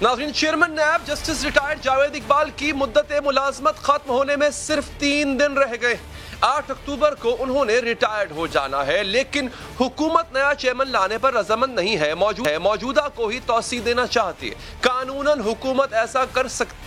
ناظرین، chairman NAB justice retired Javed Iqbal کی مدت ملازمت ختم ہونے میں صرف 3 دن رہ گئے۔ 8 اکتوبر کو انہوں نے ریٹائرڈ ہو جانا ہے، لیکن حکومت نیا چیئرمین لانے پر رضامند نہیں ہے، موجودہ کو ہی توسیع دینا چاہتی ہے۔ قانوناً حکومت ایسا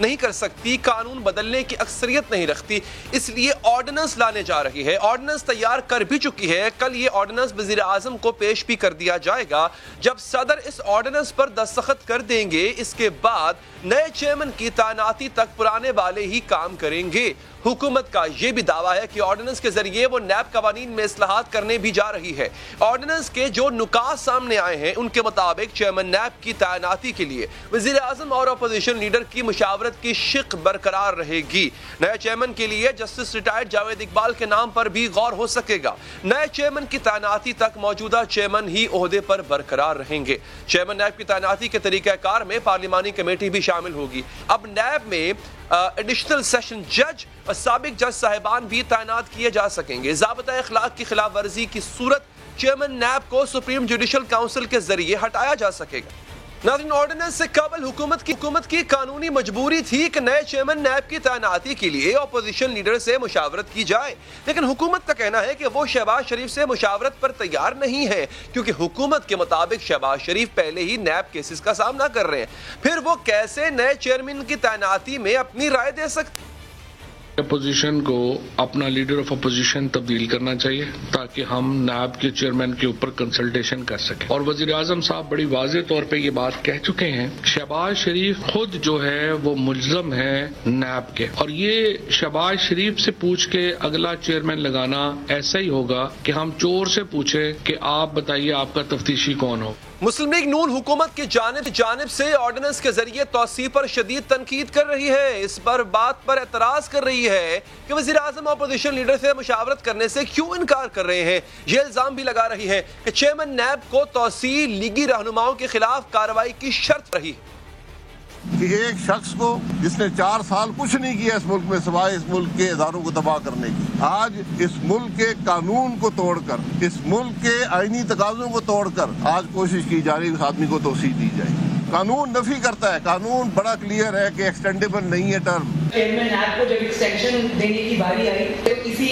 نہیں کر سکتی، قانون بدلنے کی اکثریت نہیں رکھتی، اس لیے آرڈیننس لانے جا رہی ہے۔ آرڈیننس تیار کر بھی چکی ہے، کل یہ آرڈیننس وزیر اعظم کو پیش بھی کر دیا جائے گا۔ جب صدر اس آرڈیننس پر دستخط کر دیں گے، اس کے بعد نئے چیئرمین کی تعیناتی تک پرانے والے ہی کام کریں گے۔ حکومت کا یہ بھی دعویٰ ہے کہ آرڈیننس کے ذریعے وہ نیب قوانین میں اصلاحات کرنے بھی جا رہی ہے۔ آرڈیننس کے جو نکات سامنے آئے ہیں، ان کے مطابق چیئرمین نیب کی تعیناتی کے لیے وزیر اعظم اور اپوزیشن لیڈر کی مشاورت کی شق برقرار رہے گی۔ نئے چیئرمین کے لیے جسٹس ریٹائرڈ جاوید اقبال کے نام پر بھی غور ہو سکے گا۔ نئے چیئرمین کی تعیناتی تک موجودہ چیئرمین ہی عہدے پر برقرار رہیں گے۔ چیئرمین نیب کی تعیناتی کے طریقہ کار میں پارلیمانی کمیٹی بھی شامل ہوگی۔ اب نیب میں ایڈیشنل سیشن جج اور سابق جج صاحبان بھی تعینات کیے جا سکیں گے۔ ضابطۂ اخلاق کی خلاف ورزی کی صورت چیئرمین نیب کو سپریم جوڈیشل کونسل کے ذریعے ہٹایا جا سکے گا۔ ناظرین، آرڈیننس سے قبل حکومت کی قانونی مجبوری تھی کہ نئے چیئرمین نیب کی تعیناتی کے لیے اپوزیشن لیڈر سے مشاورت کی جائے، لیکن حکومت کا کہنا ہے کہ وہ شہباز شریف سے مشاورت پر تیار نہیں ہے، کیونکہ حکومت کے مطابق شہباز شریف پہلے ہی نیب کیسز کا سامنا کر رہے ہیں۔ پھر وہ کیسے نئے چیئرمین کی تعیناتی میں اپنی رائے دے سکتے؟ اپوزیشن کو اپنا لیڈر آف اپوزیشن تبدیل کرنا چاہیے تاکہ ہم نیب کے چیئرمین کے اوپر کنسلٹیشن کر سکیں، اور وزیر اعظم صاحب بڑی واضح طور پہ یہ بات کہہ چکے ہیں، شہباز شریف خود جو ہے وہ ملزم ہے نیب کے، اور یہ شہباز شریف سے پوچھ کے اگلا چیئرمین لگانا ایسا ہی ہوگا کہ ہم چور سے پوچھیں کہ آپ بتائیے آپ کا تفتیشی کون ہو۔ مسلم لیگ نون حکومت کی جانب سے آرڈیننس کے ذریعے توسیع پر شدید تنقید کر رہی ہے۔ اس بات پر اعتراض کر رہی ہے کہ وزیر اعظم اپوزیشن لیڈر سے مشاورت کرنے سے کیوں انکار کر رہے ہیں۔ یہ الزام بھی لگا رہی ہے کہ چیئرمین نیب کو توسیع لیگی رہنماؤں کے خلاف کارروائی کی شرط رہی۔ کہ ایک شخص کو جس نے 4 سال کچھ نہیں کیا اس ملک میں سوائے اس ملک کے اداروں کو تباہ کرنے کی، آج اس ملک کے قانون کو توڑ کر، اس ملک کے آئینی تقاضوں کو توڑ کر آج کوشش کی جا رہی ہے اس آدمی کو توسیع دی جائے۔ قانون نفی کرتا ہے، قانون بڑا کلیئر ہے کہ ایکسٹینڈیبل نہیں ہے ٹرم۔ چیئرمین نیب کو جب ایکسٹینشن دینے کی باری آئی تو اسی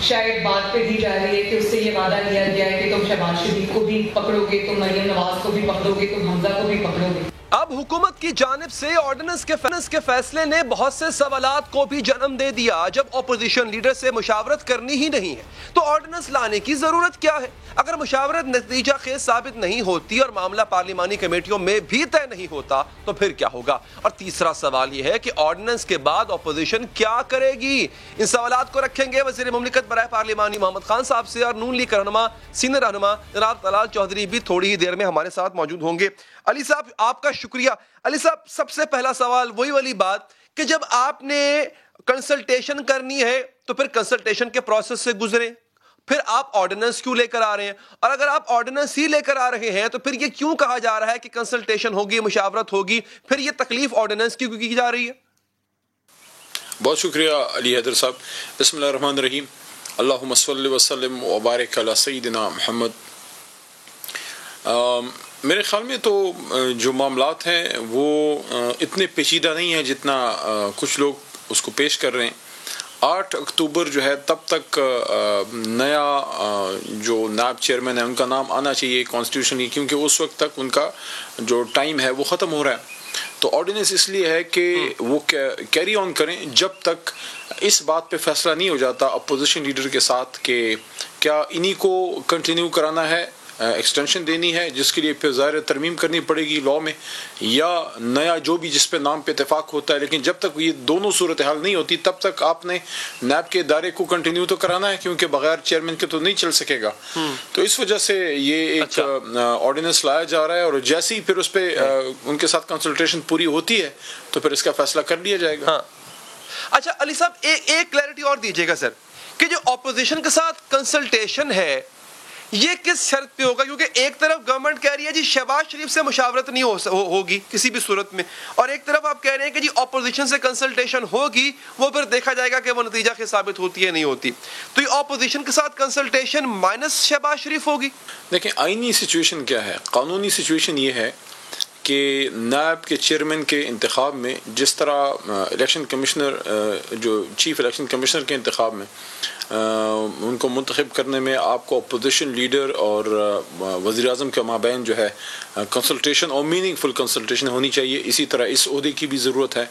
شاید بات پہ دی جا رہی ہے کہ اس سے یہ وعدہ کیا گیا ہے کہ تم شہباز شریف کو بھی پکڑو گے، تم مریم نواز کو بھی پکڑو گے، تم حمزہ کو بھی پکڑو گے۔ اب حکومت کی جانب سے آرڈیننس کے فیصلے نے بہت سے سوالات کو بھی جنم دے دیا۔ جب اپوزیشن لیڈر سے مشاورت کرنی ہی نہیں ہے تو آرڈیننس لانے کی ضرورت کیا ہے؟ اگر مشاورت نتیجہ خیز ثابت نہیں ہوتی اور معاملہ پارلیمانی کمیٹیوں میں بھی طے نہیں ہوتا تو پھر کیا ہوگا؟ اور تیسرا سوال یہ ہے کہ آرڈیننس کے بعد اپوزیشن کیا کرے گی؟ ان سوالات کو رکھیں گے وزیر مملکت برائے پارلیمانی محمد خان صاحب سے، اور نون لیگ رہنما سینئر رہنما جناب طلال چودھری بھی تھوڑی ہی دیر میں ہمارے ساتھ موجود ہوں گے۔ علی صاحب، آپ کا شکریہ۔ علی صاحب، سب سے پہلا سوال وہی والی بات کہ جب آپ نے کنسلٹیشن کرنی ہے تو پھر کنسلٹیشن کے پروسیس سے گزریں، پھر آپ آرڈیننس کیوں لے کر آ رہے ہیں؟ اور اگر آپ آرڈیننس ہی لے کر آ رہے ہیں تو پھر یہ کیوں کہا جا رہا ہے کہ کنسلٹیشن ہوگی، مشاورت ہوگی، پھر یہ تکلیف آرڈیننس کیوں کی جا رہی ہے؟ بہت شکریہ علی حیدر صاحب۔ بسم اللہ الرحمن الرحیم۔ اللہم صلی وسلم وبارک علی سیدنا محمد۔ میرے خیال میں تو جو معاملات ہیں وہ اتنے پیچیدہ نہیں ہیں جتنا کچھ لوگ اس کو پیش کر رہے ہیں۔ 8 اکتوبر جو ہے تب تک نیا جو نیب چیئرمین ہے ان کا نام آنا چاہیے کانسٹیٹیوشن، کیونکہ اس وقت تک ان کا جو ٹائم ہے وہ ختم ہو رہا ہے۔ تو آرڈیننس اس لیے ہے کہ وہ کیری آن کریں جب تک اس بات پہ فیصلہ نہیں ہو جاتا اپوزیشن لیڈر کے ساتھ کہ کیا انہی کو کنٹینیو کرانا ہے، ایکسٹینشن دینی ہے جس کے لیے پھر ظاہر ترمیم کرنی پڑے گی لاء میں، یا نیا جو بھی جس پہ نام پہ اتفاق ہوتا ہے۔ لیکن جب تک یہ دونوں صورتحال نہیں ہوتی تب تک آپ نے نیب کے ادارے کو کنٹینیو تو کرانا ہے، کیونکہ بغیر چیئرمین کے تو نہیں چل سکے گا۔ تو اس وجہ سے یہ ایک آرڈیننس لایا جا رہا ہے، اور جیسے ہی پھر اس پہ ان کے ساتھ کنسلٹیشن پوری ہوتی ہے تو پھر اس کا فیصلہ کر لیا جائے گا۔ اچھا علی صاحب، ایک کلیئرٹی اور دیجیے گا سر کہ جو اپوزیشن کے ساتھ کنسلٹیشن ہے یہ کس شرط پہ ہوگا؟ کیونکہ ایک طرف گورنمنٹ کہہ رہی ہے جی شہباز شریف سے مشاورت نہیں ہوگی کسی بھی صورت میں، اور ایک طرف آپ کہہ رہے ہیں کہ جی اپوزیشن سے کنسلٹیشن ہوگی، وہ پھر دیکھا جائے گا کہ وہ نتیجہ کے ثابت ہوتی ہے نہیں ہوتی۔ تو یہ اپوزیشن کے ساتھ کنسلٹیشن مائنس شہباز شریف ہوگی؟ دیکھیں آئینی سچویشن کیا ہے، قانونی سچویشن یہ ہے کہ نائب کے چیئرمین کے انتخاب میں جس طرح الیکشن کمشنر جو چیف الیکشن کمشنر کے انتخاب میں ان کو منتخب کرنے میں آپ کو اپوزیشن لیڈر اور وزیر اعظم کے مابین جو ہے کنسلٹیشن اور میننگ فل کنسلٹیشن ہونی چاہیے. اسی طرح اس عہدے کی بھی ضرورت ہے.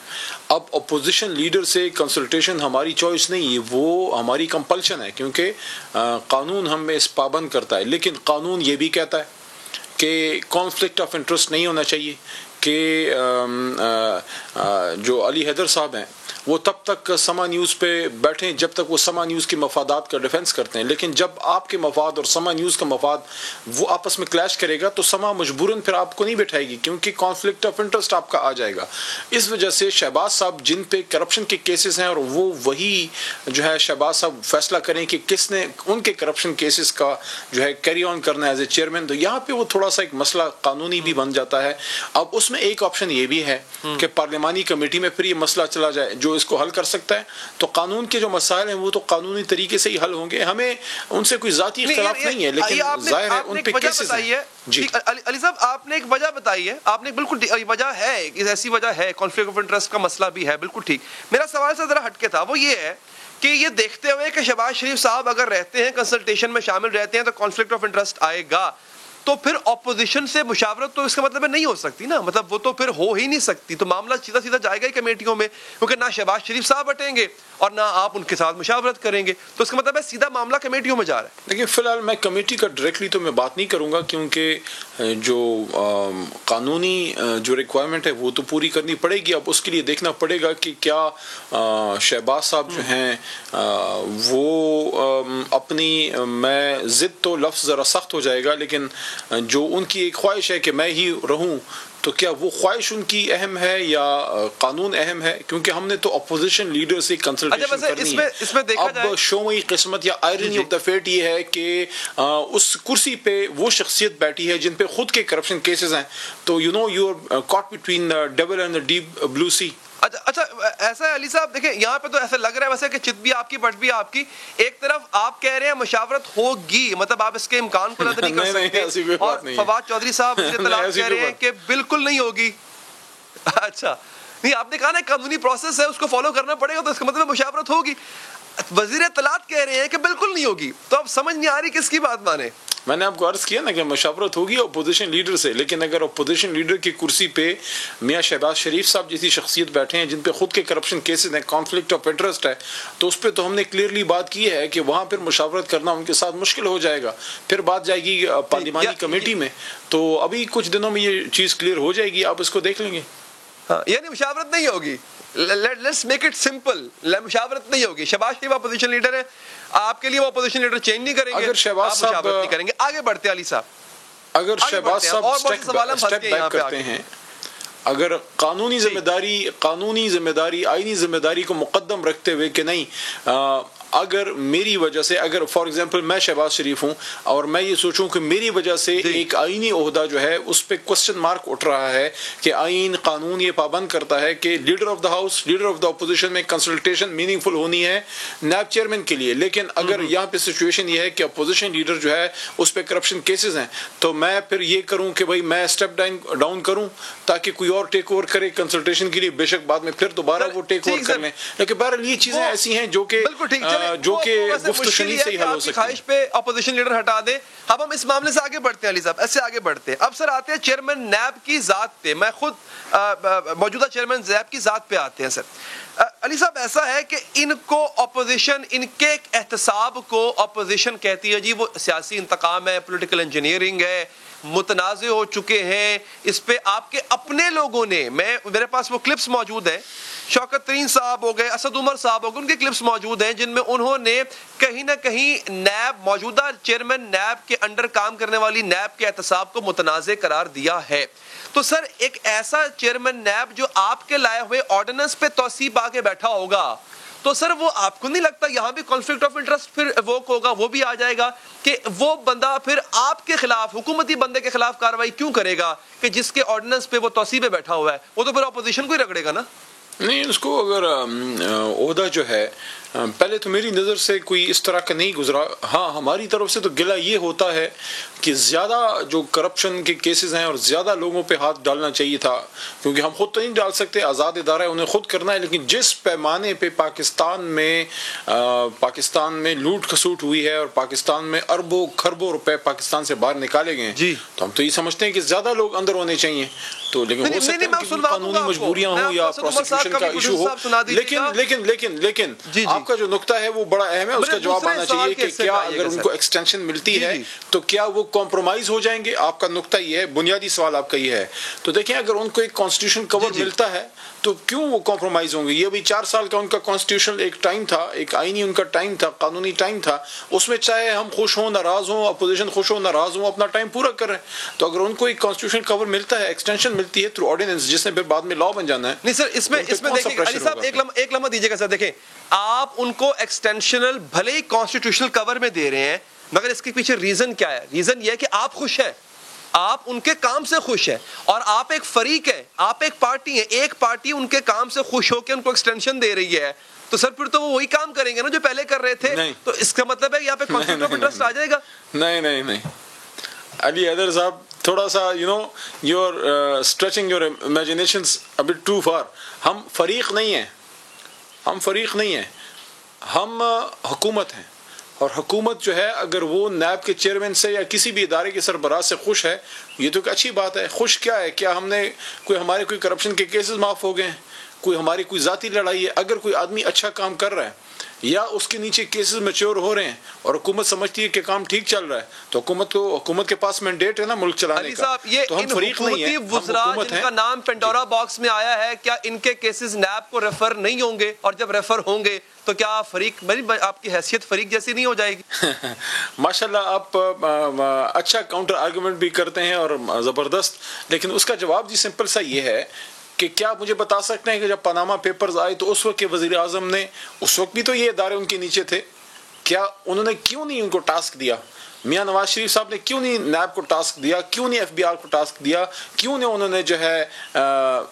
اب اپوزیشن لیڈر سے کنسلٹیشن ہماری چوائس نہیں ہے, وہ ہماری کمپلشن ہے, کیونکہ قانون ہمیں اس پابند کرتا ہے. لیکن قانون یہ بھی کہتا ہے کہ کانفلکٹ آف انٹرسٹ نہیں ہونا چاہیے, کہ جو علی حیدر صاحب ہیں وہ تب تک سما نیوز پہ بیٹھیں جب تک وہ سما نیوز کے مفادات کا ڈیفنس کرتے ہیں. لیکن جب آپ کے مفاد اور سما نیوز کا مفاد وہ آپس میں کلیش کرے گا تو سما مجبوراً پھر آپ کو نہیں بٹھائے گی, کیونکہ کانفلکٹ آف انٹرسٹ آپ کا آ جائے گا. اس وجہ سے شہباز صاحب جن پہ کرپشن کے کیسز ہیں اور وہ وہی جو ہے شہباز صاحب فیصلہ کریں کہ کس نے ان کے کرپشن کیسز کا جو ہے کیری آن کرنا ہے ایز اے چیئرمین, تو یہاں پہ وہ تھوڑا سا ایک مسئلہ قانونی بھی بن جاتا ہے. اب اس میں ایک آپشن یہ بھی ہے کہ پارلیمانی کمیٹی میں پھر یہ مسئلہ چلا جائے, جو اس کو حل کر سکتا ہے. تو قانون کے جو مسائل ہیں وہ تو قانونی طریقے سے ہی حل ہوں گے, ہمیں ان سے کوئی ذاتی اختلاف نہیں ہے, لیکن ظاہر ہے ان پہ کیسز ہیں. جی علی صاحب, آپ نے ایک وجہ بتائی ہے, آپ نے بالکل وجہ ہے, ایسی وجہ ہے, کانفلکٹ آف انٹرسٹ کا مسئلہ بھی ہے, بالکل ٹھیک. میرا سوال سے ذرا ہٹ کے تھا, وہ یہ ہے کہ یہ دیکھتے ہوئے کہ شہباز شریف صاحب اگر رہتے ہیں کنسلٹیشن میں شامل رہتے ہیں تو کانفلکٹ آف انٹرسٹ آئے گا, تو پھر اپوزیشن سے مشاورت تو اس کا مطلب نہیں ہو سکتی نا, مطلب وہ تو پھر ہو ہی نہیں سکتی. تو معاملہ سیدھا سیدھا جائے گا ہی کمیٹیوں میں, کیونکہ نہ شہباز شریف صاحب بٹیں گے اور نہ آپ ان کے ساتھ مشاورت کریں گے, تو اس کا مطلب ہے سیدھا معاملہ کمیٹیوں میں جا رہا ہے. دیکھیے فی الحال میں کمیٹی کا ڈائریکٹلی تو میں بات نہیں کروں گا, کیونکہ جو قانونی جو ریکوائرمنٹ ہے وہ تو پوری کرنی پڑے گی. اب اس کے لیے دیکھنا پڑے گا کہ کیا شہباز صاحب جو ہیں وہ اپنی, میں ضد تو لفظ ذرا سخت ہو جائے گا, لیکن جو ان کی ایک خواہش ہے کہ میں ہی رہوں, تو کیا وہ خواہش ان کی اہم ہے یا قانون اہم ہے, کیونکہ ہم نے تو اپوزیشن لیڈر سے کنسلٹیشن کرنی ہے. اب شومی قسمت یا آئرنی آف دا فیٹ یہ ہے کہ اس کرسی پہ وہ شخصیت بیٹھی ہے جن پہ خود کے کرپشن کیسز ہیں, تو you know you are caught between devil and deep blue sea. اچھا ایسا ہے علی صاحب, دیکھیں یہاں پہ تو ایسا لگ رہا ہے ویسے کہ چت بھی آپ کی پٹ بھی آپ کی. ایک طرف آپ کہہ رہے ہیں مشاورت ہوگی, مطلب آپ اس کے امکان کو رد نہیں کر سکتے, اور فواد چودھری صاحب کہہ رہے ہیں کہ بالکل نہیں ہوگی. اچھا نہیں, آپ نے کہا نا قانونی پروسیس ہے اس کو فالو کرنا پڑے گا, تو اس کا مطلب مشاورت ہوگی. وزیر اطلاعات کہہ رہے ہیں کہ بالکل نہیں ہوگی, تو اب سمجھ نہیں آ رہی کس کی بات مانے. میں نے آپ کو عرض کیا نا کہ مشاورت ہوگی اپوزیشن لیڈر سے, لیکن اگر اپوزیشن لیڈر کی کرسی پہ میاں شہباز شریف صاحب جیسی شخصیت بیٹھے ہیں جن پہ خود کے کرپشن کیسز ہیں, کانفلکٹ آف انٹرسٹ ہے, تو اس پہ تو ہم نے کلیئرلی بات کی ہے کہ وہاں پھر مشاورت کرنا ان کے ساتھ مشکل ہو جائے گا. پھر بات جائے گی پارلیمانی کمیٹی میں, تو ابھی کچھ دنوں میں یہ چیز کلیئر ہو جائے گی, آپ اس کو دیکھ لیں گے. یعنی مشاورت نہیں ہوگی, لیٹس میک اٹ سمپل, مشاورت نہیں ہوگی. شہباز شریف اپوزیشن لیڈر ہے, آپ کے لیے وہ اپوزیشن لیڈر چینج نہیں کریں گے, اگر شہباز صاحب مشاورت نہیں کریں گے. آگے بڑھتے علی صاحب, اگر شہباز صاحب اسٹیپ بیک کرتے ہیں, اگر قانونی ذمہ داری آئینی ذمہ داری کو مقدم رکھتے ہوئے کہ نہیں, اگر میری وجہ سے, اگر فار ایگزامپل میں شہباز شریف ہوں اور میں یہ سوچوں کہ میری وجہ سے ایک آئینی عہدہ جو ہے اس پہ کوسچن مارک اٹھ رہا ہے کہ آئین قانون یہ پابند کرتا ہے کہ leader of the house, leader of the opposition میں کنسلٹیشن میننگ فل ہونی ہے نیب چیئرمین کے لیے, لیکن اگر یہاں پہ سچویشن یہ ہے کہ اپوزیشن لیڈر جو ہے اس پہ کرپشن کیسز ہیں, تو میں پھر یہ کروں کہ بھائی میں اسٹیپ ڈاؤن کروں تاکہ کوئی اور ٹیک اوور کرے کنسلٹیشن کے لیے, بے شک بعد میں پھر دوبارہ وہ ٹیک اوور کر لیں. لیکن بہرحال یہ چیزیں ایسی ہیں جو کہ گفت شنید سے ہی حل ہو سکتی ہے. خواہش پہ اپوزیشن لیڈر ہٹا دے. اب ہم اس معاملے سے آگے بڑھتے ہیں علی صاحب, ایسے آگے بڑھتے ہیں. اب سر آتے ہیں چیئرمین نیب کی ذات پہ, میں خود موجودہ چیئرمین نیب کی ذات پہ آتے ہیں. سر علی صاحب ایسا ہے کہ ان کو اپوزیشن, ان کے احتساب کو اپوزیشن کہتی ہے جی وہ سیاسی انتقام ہے, پولیٹیکل انجینئرنگ ہے, متنازع ہو چکے ہیں. اس پہ آپ کے اپنے لوگوں نے, میرے پاس وہ کلپس موجود ہیں, شوکت ترین صاحب ہو گئے, اسد عمر صاحب ہو گئے, ان کے کلپس موجود ہیں جن میں انہوں نے کہیں نہ کہیں نیب, موجودہ چیئرمین نیب کے انڈر کام کرنے والی نیب کے احتساب کو متنازع قرار دیا ہے. تو سر ایک ایسا چیئرمین نیب جو آپ کے لائے ہوئے آرڈیننس پہ توثیق پا کے بیٹھا ہوگا, تو سر وہ آپ کو نہیں لگتا یہاں بھی کانفلکٹ آف انٹرسٹ پھر ایووک ہوگا, وہ بھی آ جائے گا کہ وہ بندہ پھر آپ کے خلاف, حکومتی بندے کے خلاف کارروائی کیوں کرے گا کہ جس کے آرڈیننس پہ وہ توثیق پہ بیٹھا ہوا ہے, وہ تو پھر اپوزیشن کو ہی رگڑے گا نا. نہیں, اس کو اگر عہدہ جو ہے پہلے تو میری نظر سے کوئی اس طرح کا نہیں گزرا. ہاں ہماری طرف سے تو گلہ یہ ہوتا ہے کہ زیادہ جو کرپشن کے کیسز ہیں اور زیادہ لوگوں پہ ہاتھ ڈالنا چاہیے تھا, کیونکہ ہم خود تو نہیں ڈال سکتے, آزاد ادارہ ہے, انہیں خود کرنا ہے, لیکن جس پیمانے پہ پاکستان میں لوٹ کھسوٹ ہوئی ہے اور پاکستان میں اربوں خربوں روپے پاکستان سے باہر نکالے گئے ہیں, تو ہم تو یہ سمجھتے ہیں کہ زیادہ لوگ اندر ہونے چاہیے. تو لیکن ہو سکتا ہے کہ قانونی مجبوریاں ہوں یا پروسیکیوشن کا ایشو ہو, لیکن آپ کا جو نقطہ ہے وہ بڑا اہم ہے, اس کا جواب آنا چاہیے کہ کیا اگر ان کو ایکسٹینشن ملتی ہے تو کیا وہ کمپرومائز ہو جائیں گے. آپ کا نقطہ یہ ہے, بنیادی سوال آپ کا یہ ہے. تو دیکھیں اگر ان کو ایک کانسٹیٹیوشن کور ملتا ہے تو کیوں وہ کمپرومائز ہوں گے. یہ بھی 4 سال کا ان کا کانسٹیٹیوشنل ایک ٹائم تھا, ایک آئینی ان کا ٹائم تھا, قانونی ٹائم تھا, اس میں چاہے ہم خوش ہوں ناراض ہوں, اپوزیشن خوش ہوں ناراض ہوں, اپنا ٹائم پورا کر رہے ہیں. تو اگر ان کو ایک کانسٹیٹیوشن کور ملتا ہے, ایکسٹینشن ملتی ہے تھرو آرڈیننس, جس نے پھر بعد میں لا بن جانا ہے. نہیں سر, اس میں دیکھیں علی صاحب ایک لمحہ دیجیے گا سر. دیکھیں آپ ان کو ایکسٹینشنل بھلے ہی کانسٹیٹیوشنل کور میں دے رہے ہیں, مگر اس کے پیچھے ریزن کیا ہے؟ ریزن یہ ہے کہ آپ خوش ہیں, آپ ان کے کام سے خوش ہیں, اور آپ ایک فریق ہیں, آپ ایک پارٹی ہیں. ایک پارٹی ان کے کام سے خوش ہو کے ان کو ایکسٹینشن دے رہی ہے, تو سر پھر تو وہ وہی کام کریں گے نا جو پہلے کر رہے تھے. تو اس کا مطلب ہے یہاں پہ کانفلکٹ آف انٹرسٹ آ جائے گا. نہیں علی حیدر صاحب, تھوڑا سا you are stretching your imaginations a bit too far. ہم فریق نہیں ہیں, ہم حکومت ہیں. اور حکومت جو ہے اگر وہ نیب کے چیئرمین سے یا کسی بھی ادارے کے سربراہ سے خوش ہے, یہ تو ایک اچھی بات ہے. خوش کیا ہے, کیا ہم نے ہمارے کوئی کرپشن کے کیسز معاف ہو گئے ہیں, کوئی ہماری کوئی ذاتی لڑائی ہے. اگر کوئی آدمی اچھا کام کر رہا ہے یا اس کے نیچے کیسز میچور ہو رہے ہیں اور حکومت سمجھتی ہے کہ کام ٹھیک چل رہا ہے, تو حکومت کے پاس مینڈیٹ ہے نا ملک چلانے کا. تو ہم فریق نہیں ہیں, ہم حکومت ہیں. جن کا نام پینڈورا باکس میں آیا ہے, کیا ان کے کیسز نیب کو ریفر نہیں ہوں گے؟ اور جب ریفر ہوں گے تو کیا فریق, آپ کی حیثیت فریق جیسی نہیں ہو جائے گی؟ ماشاءاللہ آپ اچھا کاؤنٹر آرگومنٹ بھی کرتے ہیں اور زبردست, لیکن اس کا جواب جی سمپل سا یہ ہے کہ کیا مجھے بتا سکتے ہیں کہ جب پاناما پیپرز آئے تو اس وقت کے وزیر اعظم نے, اس وقت بھی تو یہ ادارے ان کے نیچے تھے, کیا انہوں نے کیوں نہیں ان کو ٹاسک دیا؟ میاں نواز شریف صاحب نے کیوں نہیں نیب کو ٹاسک دیا, کیوں نہیں ایف بی آر کو ٹاسک دیا, کیوں نہیں انہوں نے جو ہے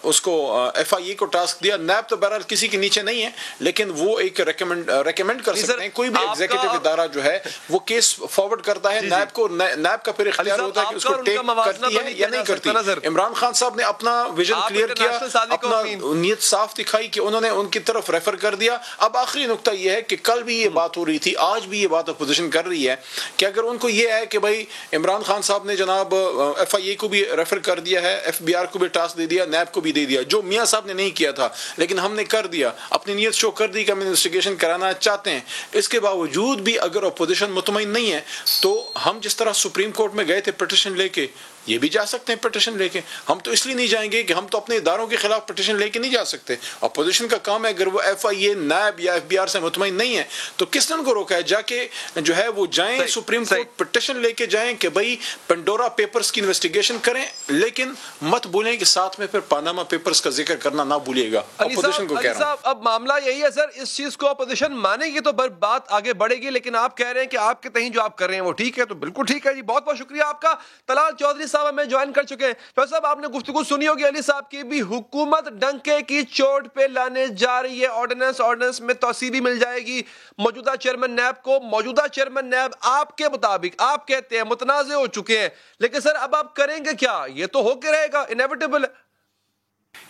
اس کو ایف آئی اے کو ٹاسک دیا؟ نیب تو بہرحال کسی کے نیچے نہیں ہے, لیکن وہ ایک ریکمینڈ کر سکتے ہیں. کوئی بھی ایگزیکٹو ادارہ جو ہے وہ کیس فارورڈ کرتا ہے نیب کو, نیب کا پھر اختیار ہوتا ہے کہ اس کو ٹیک کرتی ہے یا نہیں کرتی. عمران خان صاحب نے اپنا ویژن کلیئر کیا, اپنا نیت صاف دکھائی کہ انہوں نے ان کی طرف ریفر کر دیا. اب آخری نقطہ یہ ہے کہ کل بھی یہ بات ہو رہی تھی, آج بھی یہ بات اپوزیشن کر رہی ہے کہ اگر ان کو یہ ہے کہ بھائی عمران خان صاحب نے جناب ایف آئی اے کو بھی ریفر کر دیا ہے, ایف بی آر کو بھی ٹاسک دے دیا, نیب کو بھی دے دیا, جو میاں صاحب نے نہیں کیا تھا لیکن ہم نے کر دیا, اپنی نیت شو کر دی کہ ہم انویسٹیگیشن کرانا چاہتے ہیں. اس کے باوجود بھی اگر اپوزیشن مطمئن نہیں ہے تو ہم جس طرح سپریم کورٹ میں گئے تھے پٹیشن لے کے, یہ بھی جا سکتے ہیں پٹیشن لے کے. ہم تو اس لیے نہیں جائیں گے کہ ہم تو اپنے اداروں کے خلاف پٹیشن لے کے نہیں جا سکتے. اپوزیشن کا کام ہے, اگر وہ ایف آئی اے, نیب یا ایف بی آر سے مطمئن نہیں ہے تو کس نے ان کو روکا ہے جا کے جو ہے وہ جائیں سپریم کورٹ پٹیشن لے کے جائیں کہ بھائی پینڈورا پیپرز کی انویسٹیگیشن کریں, لیکن مت بھولیں کہ ساتھ میں پھر پاناما پیپرز کا ذکر کرنا نہ بھولیے گا. اپوزیشن کو کہہ رہا ہوں. اب معاملہ یہی ہے سر, اس چیز کو اپوزیشن مانے گی تو بات آگے بڑھے گی, لیکن آپ کہہ رہے ہیں کہ آپ کے تئیں جو آپ کر رہے ہیں وہ ٹھیک ہے, تو بالکل ٹھیک ہے جی. بہت بہت شکریہ آپ کا. طلال چودھری صاحب ہمیں جوائن کر چکے ہیں. ڈاکٹر صاحب آپ نے گفتگو سنی ہوگی علی صاحب کی بھی, حکومت ڈنکے کی چوٹ پہ لانے جا رہی ہے. آرڈیننس میں توسیع بھی مل جائے گی موجودہ چیئرمین نیب کو. موجودہ چیئرمین نیب آپ کے مطابق آپ کہتے ہیں متنازع ہو چکے ہیں, لیکن سر اب آپ کریں گے کیا؟ یہ تو ہو کے رہے گا, انیویٹیبل ہے.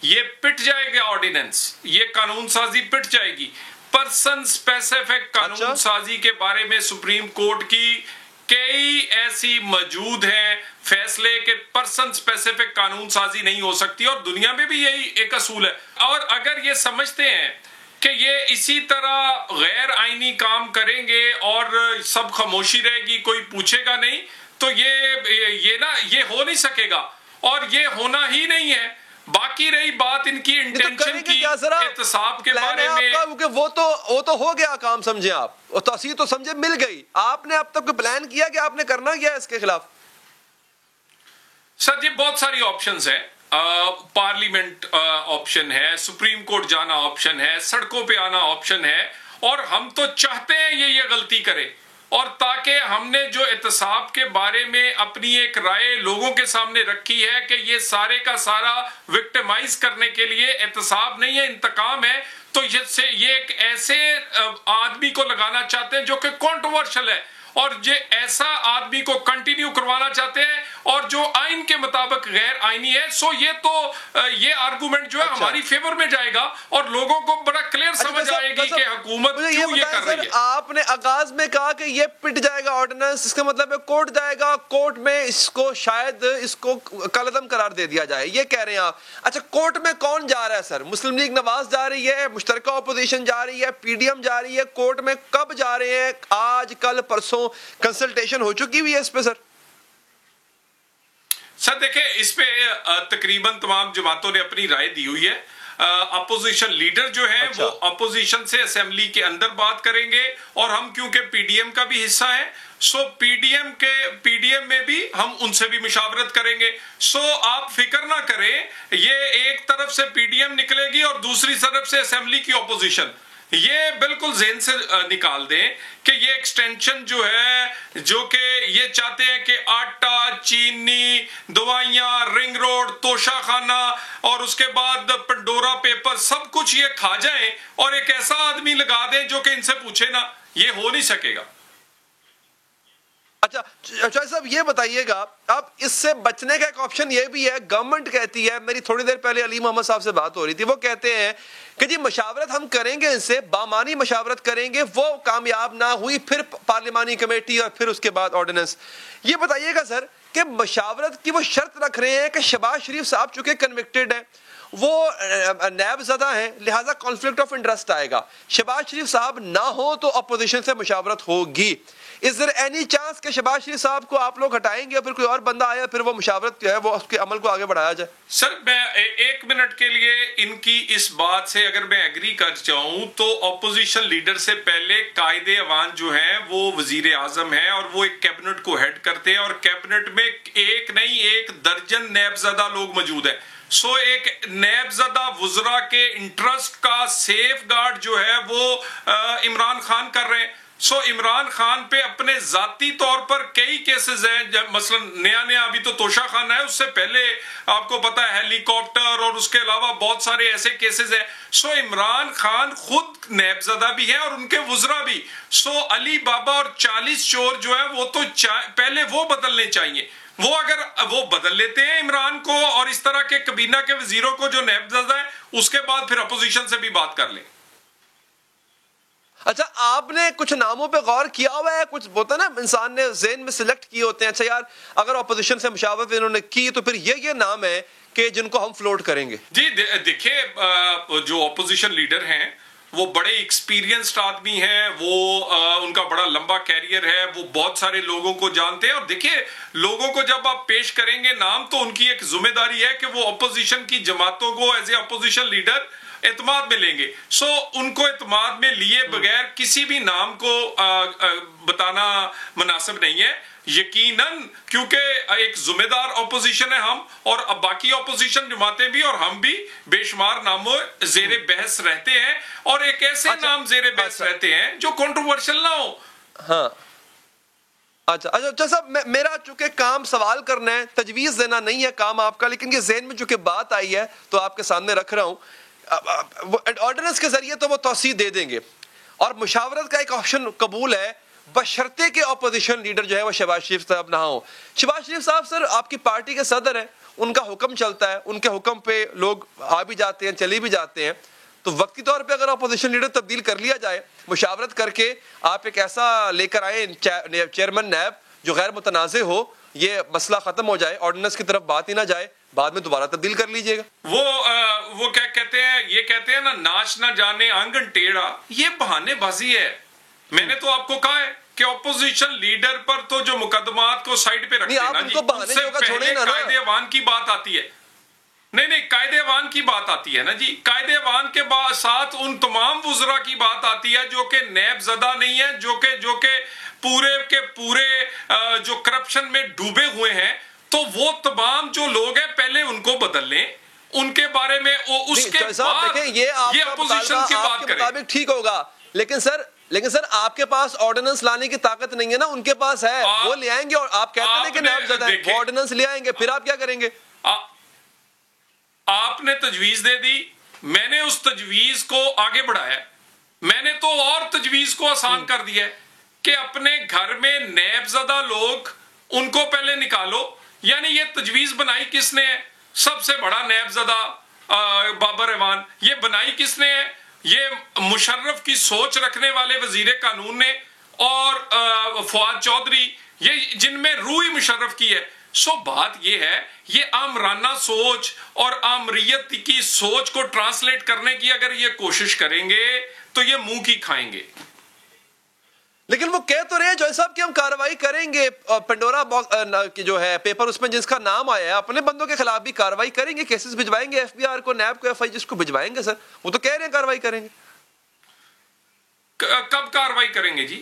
یہ پٹ جائے گا آرڈیننس, یہ قانون سازی پٹ جائے گی. پرسن اسپیسیفک قانون سازی کے بارے میں سپریم کورٹ کی کئی ایسی موجود ہیں فیصلے کہ پرسن اسپیسیفک قانون سازی نہیں ہو سکتی, اور دنیا میں بھی یہی ایک اصول ہے. اور اگر یہ سمجھتے ہیں کہ یہ اسی طرح غیر آئینی کام کریں گے اور سب خاموشی رہے گی, کوئی پوچھے گا نہیں, تو یہ ہو نہیں سکے گا, اور یہ ہونا ہی نہیں ہے. باقی رہی بات ان کی انٹینشن کی, احتساب کے بارے میں, کیونکہ وہ تو ہو گیا کام, سمجھے آپ, اور توسیع تو سمجھے مل گئی. آپ نے اب تک کوئی پلان کیا کہ آپ نے کرنا کیا ہے اس کے خلاف؟ سر جی بہت ساری آپشنز ہیں. پارلیمنٹ آپشن ہے, سپریم کورٹ جانا آپشن ہے, سڑکوں پہ آنا آپشن ہے, اور ہم تو چاہتے ہیں یہ غلطی کرے. اور تاکہ ہم نے جو احتساب کے بارے میں اپنی ایک رائے لوگوں کے سامنے رکھی ہے کہ یہ سارے کا سارا وکٹمائز کرنے کے لیے احتساب نہیں ہے، انتقام ہے، تو یہ ایک ایسے آدمی کو لگانا چاہتے ہیں جو کہ کنٹروورشل ہے، اور یہ ایسا آدمی کو کنٹینیو کروانا چاہتے ہیں اور جو آئین کے مطابق غیر آئینی ہے. سو یہ تو یہ آرگومنٹ جو ہے ہماری فیور میں جائے گا اور لوگوں کو بڑا کلیئر سمجھ آئے گی کہ حکومت کیوں یہ کر رہی ہے. آپ نے آغاز میں کہا کہ یہ پٹ جائے گا آرڈیننس، اس کا مطلب ہے کورٹ جائے گا، کورٹ میں اس کو شاید اس کو کالعدم قرار دے دیا جائے، یہ کہہ رہے ہیں آپ. اچھا کورٹ میں کون جا رہا ہے سر؟ مسلم لیگ نواز جا رہی ہے، مشترکہ اپوزیشن جا رہی ہے، پی ڈی ایم جا رہی ہے، کورٹ میں کب جا رہے ہیں؟ آج کل پرسوں کنسلٹیشن ہو چکی ہوئی ہے اس پہ سر؟ سر دیکھیں اس پہ تقریباً تمام جماعتوں نے اپنی رائے دی ہوئی ہے. اپوزیشن لیڈر جو ہیں وہ اپوزیشن سے اسمبلی کے اندر بات کریں گے، اور ہم کیونکہ پی ڈی ایم کا بھی حصہ ہیں، سو پی ڈی ایم میں بھی ہم ان سے بھی مشاورت کریں گے. سو آپ فکر نہ کریں، یہ ایک طرف سے پی ڈی ایم نکلے گی اور دوسری طرف سے اسمبلی کی اپوزیشن. یہ بالکل ذہن سے نکال دیں کہ یہ ایکسٹینشن جو ہے، جو کہ یہ چاہتے ہیں کہ آٹا، چینی، دوائیاں، رنگ روڈ، توشہ خانہ اور اس کے بعد پنڈورا پیپر سب کچھ یہ کھا جائیں اور ایک ایسا آدمی لگا دیں جو کہ ان سے پوچھے نا، یہ ہو نہیں سکے گا. اچھا شاہد صاحب یہ بتائیے گا، اب اس سے بچنے کا ایک آپشن یہ بھی ہے، گورنمنٹ کہتی ہے، میری تھوڑی دیر پہلے علی محمد صاحب سے بات ہو رہی تھی، وہ کہتے ہیں کہ جی مشاورت ہم کریں گے، ان سے بامانی مشاورت کریں گے، وہ کامیاب نہ ہوئی پھر پارلیمانی کمیٹی اور پھر اس کے بعد آرڈیننس. یہ بتائیے گا سر کہ مشاورت کی وہ شرط رکھ رہے ہیں کہ شہباز شریف صاحب چونکہ کنوکٹڈ ہیں، وہ نیب زدہ ہیں، لہٰذا کانفلکٹ آف انٹرسٹ آئے گا، شہباز شریف صاحب نہ ہو تو اپوزیشن سے مشاورت ہوگی. Is there any chance کہ شہباز شریف صاحب کو آپ لوگ ہٹائیں گے، پھر کوئی اور بندہ آیا، پھر وہ مشاورت جو ہے وہ اس کے عمل کو آگے بڑھایا جائے؟ سر میں ایک منٹ کے لیے ان کی اس بات سے اگر میں ایگری کر جاؤں تو اپوزیشن لیڈر سے پہلے قائد ایوان جو ہیں وہ وزیر اعظم ہیں اور وہ ایک کیبنٹ کو ہیڈ کرتے ہیں، اور کیبنٹ میں ایک نہیں 1 درجن نیب زدہ لوگ موجود ہیں. سو ایک نیب زدہ وزراء کے انٹرسٹ کا سیف گارڈ جو ہے وہ عمران خان کر رہے ہیں. سو عمران خان پہ اپنے ذاتی طور پر کئی کیسز ہیں، مثلا نیا ابھی تو توشہ خانہ ہے، اس سے پہلے آپ کو پتا ہے ہیلی کاپٹر اور اس کے علاوہ بہت سارے ایسے کیسز ہیں. سو عمران خان خود نیب زدہ بھی ہیں اور ان کے وزراء بھی. سو علی بابا اور 40 چور جو ہے وہ تو پہلے وہ بدلنے چاہیے. وہ اگر وہ بدل لیتے ہیں عمران کو اور اس طرح کے کابینہ کے وزیروں کو جو نیب زدہ ہیں، اس کے بعد پھر اپوزیشن سے بھی بات کر لیں. اچھا آپ نے کچھ ناموں پہ غور کیا ہوا ہے؟ کچھ ہوتا ہے نا انسان نے ذہن میں سلیکٹ کیے ہوتے ہیں، اچھا یار اگر اپوزیشن سے مشاورت انہوں نے کی تو پھر یہ نام ہے کہ جن کو ہم فلوٹ کریں گے. جی دیکھیں جو اپوزیشن لیڈر ہیں وہ بڑے ایکسپیرینسڈ آدمی ہیں، وہ ان کا بڑا لمبا کیریئر ہے، وہ بہت سارے لوگوں کو جانتے ہیں. اور دیکھیں لوگوں کو جب آپ پیش کریں گے نام تو ان کی ایک ذمہ داری ہے کہ وہ اپوزیشن کی جماعتوں کو ایز اے اپوزیشن لیڈر اعتماد میں لیں گے. سو ان کو اعتماد میں لیے بغیر کسی بھی نام کو بتانا مناسب نہیں ہے، یقیناً کیونکہ ایک ذمہ دار اپوزیشن ہے ہم، اور باقی اپوزیشن جماعتیں بھی اور ہم بھی بے شمار ناموں زیر بحث رہتے ہیں، اور ایک ایسے نام زیر بحث رہتے ہیں جو کنٹروورشل نہ ہو. ہاں اچھا صاحب میرا چونکہ کام سوال کرنا ہے، تجویز دینا نہیں ہے کام آپ کا، لیکن یہ ذہن میں چونکہ بات آئی ہے تو آپ کے سامنے رکھ رہا ہوں. آرڈیننس کے ذریعے تو وہ توسیع دے دیں گے اور مشاورت کا ایک آپشن قبول ہے، بشرطے کہ اپوزیشن لیڈر جو ہے وہ شہباز شریف صاحب نہ ہو. شہباز شریف صاحب سر آپ کی پارٹی کے صدر ہیں، ان کا حکم چلتا ہے، ان کے حکم پہ لوگ آ بھی جاتے ہیں، چلی بھی جاتے ہیں. تو وقتی طور پہ اگر اپوزیشن لیڈر تبدیل کر لیا جائے، مشاورت کر کے آپ ایک ایسا لے کر آئے چیئرمین نیب جو غیر متنازع ہو، یہ مسئلہ ختم ہو جائے، آرڈیننس کی طرف بات ہی نہ جائے، بعد میں دوبارہ تبدیل کر لیجئے گا. وہ کیا کہتے ہیں، یہ کہتے ہیں نا ناچ نہ جانے آنگن ٹیڑھا، یہ بہانے بازی ہے. میں نے تو آپ کو کہا ہے کہ اپوزیشن لیڈر پر تو جو مقدمات کو سائیڈ پہ رکھ دینا جی، اس سے پہلے قائد ایوان کی بات آتی ہے. نہیں قائد ایوان کی بات آتی ہے نا جی، قائد ایوان کے ساتھ ان تمام وزراء کی بات آتی ہے جو کہ نیب زدہ نہیں ہے، جو کہ پورے کے پورے جو کرپشن میں ڈوبے ہوئے ہیں. تو وہ تمام جو لوگ ہیں پہلے ان کو بدل لیں، ان کے بارے میں اس کے بعد یہ اپوزیشن کی بات کریں. ٹھیک ہوگا، لیکن سر لیکن سر آپ کے پاس آرڈیننس لانے کی طاقت نہیں ہے نا، ان کے پاس ہے، وہ لے آئیں گے، اور آپ کہتے ہیں کہ نیب زدہ ہے، وہ آرڈیننس لے آئیں گے، پھر آپ کیا کریں گے؟ آپ نے تجویز دے دی، میں نے اس تجویز کو آگے بڑھایا، میں نے تو اور تجویز کو آسان کر دیا ہے کہ اپنے گھر میں نیب زدہ لوگ ان کو پہلے نکالو. یعنی یہ تجویز بنائی کس نے ہے؟ سب سے بڑا نیب زدہ بابر ایوان. یہ بنائی کس نے ہے؟ یہ مشرف کی سوچ رکھنے والے وزیر قانون نے اور فواد چودھری، یہ جن میں روح مشرف کی ہے. سو بات یہ ہے، یہ آمرانہ سوچ اور آمریت کی سوچ کو ٹرانسلیٹ کرنے کی اگر یہ کوشش کریں گے تو یہ منہ کی کھائیں گے. لیکن وہ کہہ تو رہے ہیں جوئی صاحب کہ ہم کارروائی کریں گے، پنڈورا کی جو ہے پیپر اس میں جس کا نام آیا ہے اپنے بندوں کے خلاف بھی کارروائی کریں گے، کیسز بھجوائیں گے ایف بی آر کو، نیب کو، ایف آئی جس کو بھجوائیں گے. سر وہ تو کہہ رہے ہیں کارروائی کریں گے. کب کارروائی کریں گے جی؟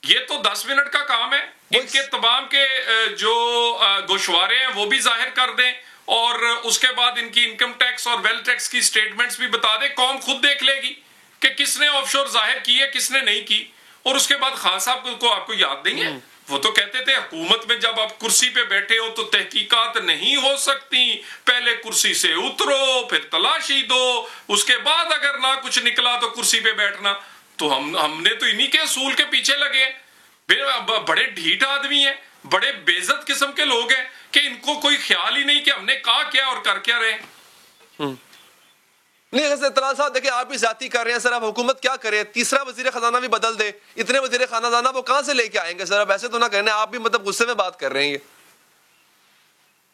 یہ تو 10 منٹ کا کام ہے. ان کے تمام کے جو گوشوارے ہیں وہ بھی ظاہر کر دیں، اور اس کے بعد ان کی انکم ٹیکس اور ویلتھ ٹیکس کی سٹیٹمنٹس بھی بتا دیں. قوم خود دیکھ لے گی کہ کس نے آف شور ظاہر کی ہے، کس نے نہیں کی. اور اس کے بعد خان صاحب کو آپ کو یاد نہیں ہے، وہ تو کہتے تھے حکومت میں جب آپ کرسی پہ بیٹھے ہو تو تحقیقات نہیں ہو سکتی، پہلے کرسی سے اترو، پھر تلاشی دو، اس کے بعد اگر نہ کچھ نکلا تو کرسی پہ بیٹھنا. تو ہم نے تو انہی کے اصول کے پیچھے لگے ہیں. بڑے ڈھیٹ آدمی ہیں، بڑے بےعزت قسم کے لوگ ہیں کہ ان کو کوئی خیال ہی نہیں کہ ہم نے کہا کیا اور کر کیا رہے. نہیں اطلاع صاحب دیکھیں آپ بھی ذاتی کر رہے ہیں سر. اب حکومت کیا کرے؟ تیسرا وزیر خزانہ بھی بدل دے، اتنے وزیر خزانہ وہ کہاں سے لے کے آئیں گے سر؟ اب ایسے تو نہ کہنے، آپ بھی مطلب غصے میں بات کر رہے ہیں.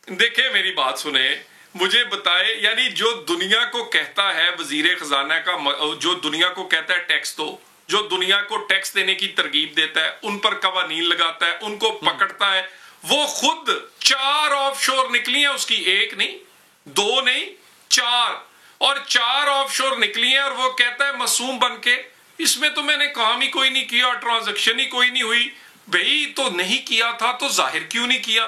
دیکھیں میری بات سنیں، مجھے بتائے، یعنی جو دنیا کو کہتا ہے وزیر خزانہ کا، جو دنیا کو کہتا ہے ٹیکس دو، جو دنیا کو ٹیکس دینے کی ترغیب دیتا ہے، ان پر قوانین لگاتا ہے، ان کو پکڑتا ہے، وہ خود 4 آف شور نکلی ہیں اس کی، 1 نہیں 2 نہیں 4، اور 4 آف شور نکلی ہیں، اور وہ کہتا ہے معصوم بن کے اس میں تو میں نے کام ہی کوئی نہیں کیا، ٹرانزیکشن ہی کوئی نہیں ہوئی. بھئی تو نہیں کیا تھا تو ظاہر کیوں نہیں کیا؟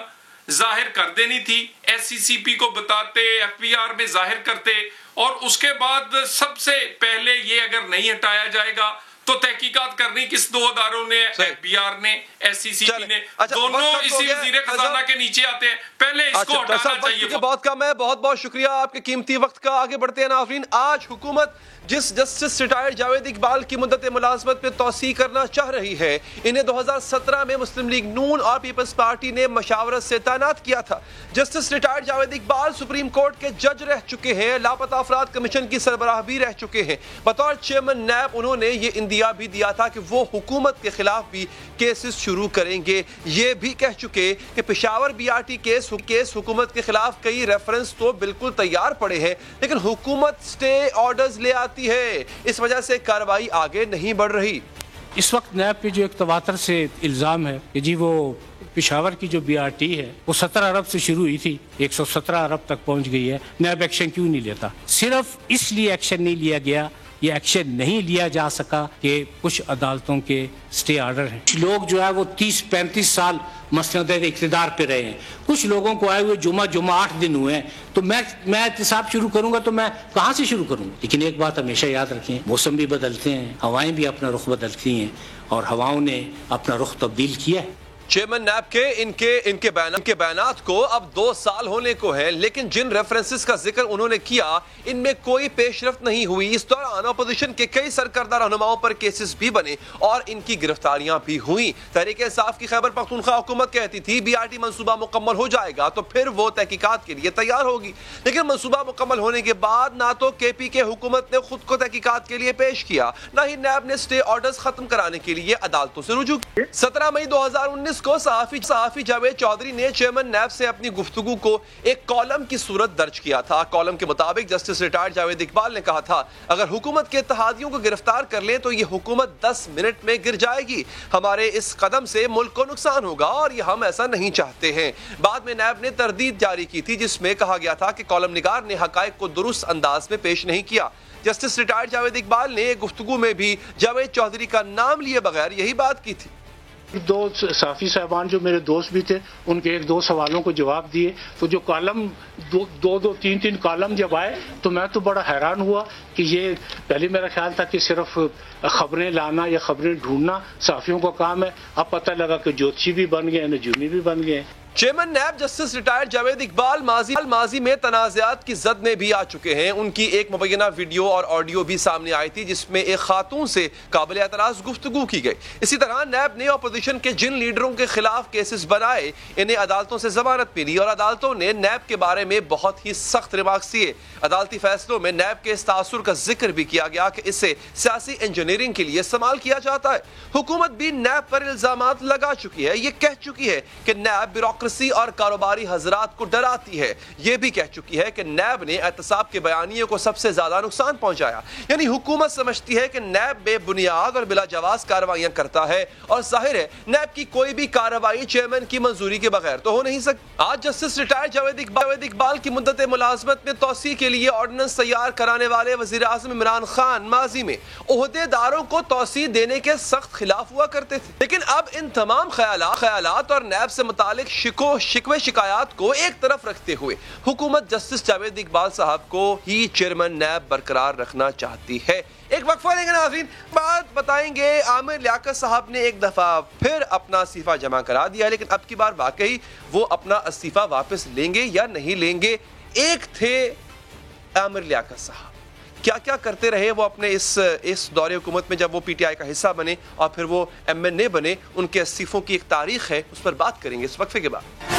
ظاہر کر دینی تھی، ایس سی سی پی کو بتاتے، ایف بی آر میں ظاہر کرتے، اور اس کے بعد سب سے پہلے یہ اگر نہیں ہٹایا جائے گا تو تحقیقات کرنی کس 2 اداروں نے؟ ایف بی آر نے، ایس سی سی پی نے، دونوں اسی وزیر خزانہ کے نیچے آتے ہیں. پہلے اس کو ہٹانا چاہیے. بہت کم ہے، بہت بہت شکریہ آپ کے قیمتی وقت کا. آگے بڑھتے ہیں ناظرین. آج حکومت جس جسٹس ریٹائرڈ جاوید اقبال کی مدت ملازمت پہ توسیع کرنا چاہ رہی ہے، انہیں 2017 میں مسلم لیگ نون اور پیپلز پارٹی نے مشاورت سے تعینات کیا تھا. Justice retired Javed Iqbal supreme court کے جج رہ چکے ہیں، لاپتہ افراد کمیشن کی سربراہ بھی رہ چکے ہیں. بطور چیئرمین نیب انہوں نے یہ اندیا بھی دیا تھا کہ وہ حکومت کے خلاف بھی کیسز شروع کریں گے. یہ بھی کہہ چکے کہ Peshawar B R T case حکومت کے خلاف کئی ریفرنس تو بالکل تیار پڑے ہیں، لیکن حکومت سٹے آرڈرز لے آتی ہے، اس وجہ سے کارروائی آگے نہیں بڑھ رہی. اس وقت نیب پہ جو ایک تواتر سے الزام ہے کہ جی وہ پشاور کی جو بی آر ٹی ہے وہ 17 ارب سے شروع ہوئی تھی، 117 ارب تک پہنچ گئی ہے، نیب ایکشن کیوں نہیں لیتا؟ صرف اس لیے ایکشن نہیں لیا گیا، یہ ایکشن نہیں لیا جا سکا کہ کچھ عدالتوں کے سٹے آرڈر ہیں. لوگ جو ہے وہ 30-35 سال مسند اقتدار پہ رہے ہیں. کچھ لوگوں کو آئے ہوئے جمعہ 8 دن ہوئے ہیں، تو میں احتساب شروع کروں گا تو میں کہاں سے شروع کروں؟ لیکن ایک بات ہمیشہ یاد رکھیں، موسم بھی بدلتے ہیں، ہوائیں بھی اپنا رخ بدلتی ہیں، اور ہواؤں نے اپنا رخ تبدیل کیا ہے. چیئرمین نیب کے ان کے بیانات کو اب 2 سال ہونے کو ہیں، لیکن جن ریفرنسز کا ذکر انہوں نے کیا ان میں کوئی پیش رفت نہیں ہوئی. اس دوران اپوزیشن کے کئی سرکردہ رہنماؤں پر کیسز بھی بنے اور ان کی گرفتاریاں بھی ہوئیں. تحریک انصاف کی خیبر پختونخوا حکومت کہتی تھی بی آر ٹی منصوبہ مکمل ہو جائے گا تو پھر وہ تحقیقات کے لیے تیار ہوگی، لیکن منصوبہ مکمل ہونے کے بعد نہ تو کے پی کے حکومت نے خود کو تحقیقات کے لیے پیش کیا، نہ ہی نیب نے سٹے آرڈرز ختم کرانے کے لیے عدالتوں سے رجوع کیا. 17 مئی 2019 کو صحافی جاوید چودھری نے چیئرمین نیب سے اپنی گفتگو کو ایک کالم کی صورت درج کیا تھا. کالم کے مطابق جسٹس ریٹائرڈ جاوید اقبال نے کہا تھا اگر حکومت کے اتحادیوں کو گرفتار کر لیں تو یہ حکومت 10 منٹ میں گر جائے گی. ہمارے اس قدم سے ملک کو نقصان ہوگا اور یہ ہم ایسا نہیں چاہتے ہیں. بعد میں نیب نے تردید جاری کی تھی جس میں کہا گیا تھا کہ کالم نگار نے حقائق کو درست انداز میں پیش نہیں کیا. جسٹس ریٹائرڈ جاوید اقبال نے گفتگو میں بھی جاوید چودھری کا نام لیے بغیر یہی بات کی تھی. دو صحافی صاحبان جو میرے دوست بھی تھے ان کے ایک دو سوالوں کو جواب دیے تو جو کالم دو تین کالم جب آئے تو میں تو بڑا حیران ہوا کہ یہ پہلے میرا خیال تھا کہ صرف خبریں لانا یا خبریں ڈھونڈنا صحافیوں کا کام ہے. اب پتہ لگا کہ جوتشی بھی بن گئے, نجومی بھی بن گئے. Chairman NAB justice retired Javed Iqbal ماضی میں تنازعات کی زد میں بھی آ چکے ہیں. ان کی ایک مبینہ ویڈیو اور آڈیو بھی سامنے آئی تھی جس میں ایک خاتون سے قابل اعتراض گفتگو کی گئی. اسی طرح نیب نے اپوزیشن کے جن لیڈروں کے خلاف کیسز بنائے انہیں عدالتوں سے ضمانت ملی اور عدالتوں نے نیب کے بارے میں بہت ہی سخت ریمارکس دیے. عدالتی فیصلوں میں نیب کے اس تاثر کا ذکر بھی کیا گیا کہ اسے سیاسی انجینئرنگ کے لیے استعمال کیا جاتا ہے. حکومت بھی نیب پر الزامات لگا چکی ہے. یہ کہہ چکی ہے کہ نیب بیوروکریسی اور کاروباری حضرات کو ڈراتی ہے. یہ بھی کہہ چکی ہے کہ نیب نے احتساب کے بیانیے کو سب سے زیادہ نقصان پہنچایا. یعنی حکومت سمجھتی ہے کہ نیب بے بنیاد اور بلا جواز کارروائیاں کرتا ہے اور ظاہر ہے نیب کی کوئی بھی کارروائی چیئرمین کی منظوری کے بغیر تو ہو نہیں سکتی. آج جسٹس ریٹائرڈ جاوید اقبال کی مدت ملازمت میں توسیع کے لیے آرڈیننس تیار کرانے والے وزیر اعظم عمران خان ماضی میں عہدے داروں کو توسیع دینے کے سخت خلاف ہوا کرتے تھے. لیکن اب ان تمام خیالات اور نیب سے متعلق شکوے شکایات کو ایک طرف رکھتے ہوئے حکومت جسٹس جاوید اقبال صاحب کو ہی چیئرمین نیب برقرار رکھنا چاہتی ہے. ایک وقفہ لیں گے ناظرین, بات بتائیں گے. عامر لیاقت صاحب نے ایک دفعہ پھر اپنا استعفیٰ جمع کرا دیا لیکن اب کی بار واقعی وہ اپنا استعفیٰ واپس لیں گے یا نہیں لیں گے. ایک تھے عامر لیاقت صاحب, کیا کیا کرتے رہے وہ اپنے اس دور حکومت میں جب وہ پی ٹی آئی کا حصہ بنے اور پھر وہ ایم این اے بنے. ان کے استعفوں کی ایک تاریخ ہے, اس پر بات کریں گے اس وقفے کے بعد.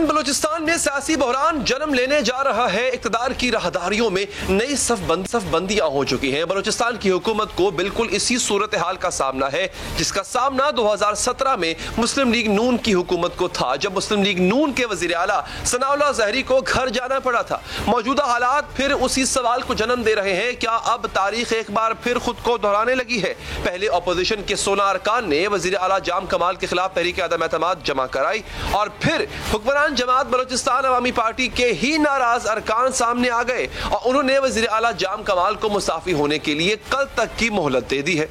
بلوچستان میں سیاسی بحران جنم لینے جا رہا ہے. اقتدار کی راہداریوں میں نئی صف بندیاں ہو چکی ہیں. بلوچستان کی حکومت کو بالکل اسی صورتحال کا سامنا ہے جس کا سامنا 2017 میں مسلم لیگ نون کی حکومت کو تھا جب مسلم لیگ نون کے وزیر اعلیٰ ثناء اللہ ظہری کو گھر جانا پڑا تھا. موجودہ حالات پھر اسی سوال کو جنم دے رہے ہیں, کیا اب تاریخ ایک بار پھر خود کو دہرانے لگی ہے؟ پہلے اپوزیشن کے 16 ارکان نے وزیر اعلیٰ جام کمال کے خلاف تحریک عدم اعتماد جمع کرائی اور پھر حکمران جماعت بلوچستان عوامی پارٹی کے ہی ناراض ارکان سامنے آ گئے اور انہوں نے وزیر اعلیٰ جام کمال کو مستعفی ہونے کے لیے کل تک کی مہلت دے دی ہے.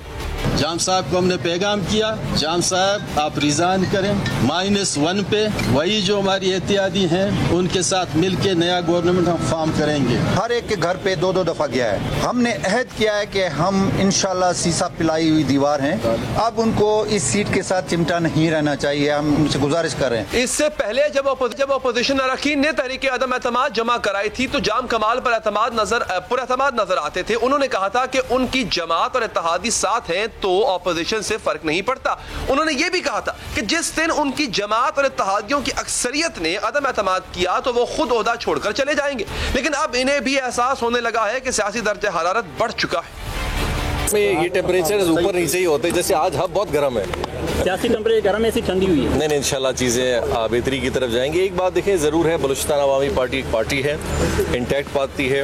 جام صاحب کو ہم نے پیغام کیا, جام صاحب آپ ریزائن کریں, -1 پہ وہی جو ہماری احتیاطی ہیں ان کے ساتھ مل کے نیا گورنمنٹ ہم فارم کریں گے. ہر ایک کے گھر پہ 2 دفعہ گیا ہے. ہم نے عہد کیا ہے کہ ہم انشاءاللہ سیسا پلائی ہوئی دیوار ہیں, اب ان کو اس سیٹ کے ساتھ چمٹا نہیں رہنا چاہیے. ہم ان سے گزارش کر رہے ہیں. اس سے پہلے جب اپوزیشن اراکین نے تحریک عدم اعتماد جمع کرائی تھی تو جام کمال پر اعتماد نظر آتے تھے. انہوں نے کہا تھا کہ ان کی جماعت اور اتحادی ساتھ ہیں تو اپوزیشن سے فرق نہیں پڑتا. انہوں نے یہ بھی کہا تھا کہ جس دن ان کی جماعت اور اتحادیوں کی اکثریت نے عدم اعتماد کیا تو وہ خود عہدہ چھوڑ کر چلے جائیں گے. لیکن اب انہیں بھی احساس ہونے لگا ہے کہ سیاسی درجہ حرارت بڑھ چکا ہے. یہ ٹیمپریچر اوپر نیچے ہی ہوتے ہیں, جیسے آج بہت گرم ہے, سیاسی ٹیمپریچر گرم ایسی ٹھنڈی ہوئی ہے. نہیں انشاءاللہ چیزیں بہتری کی طرف جائیں گے. ایک بات دیکھیں ضرور ہے, بلوچستان عوامی پارٹی ایک پارٹی ہے, انٹیکٹ پارٹی ہے.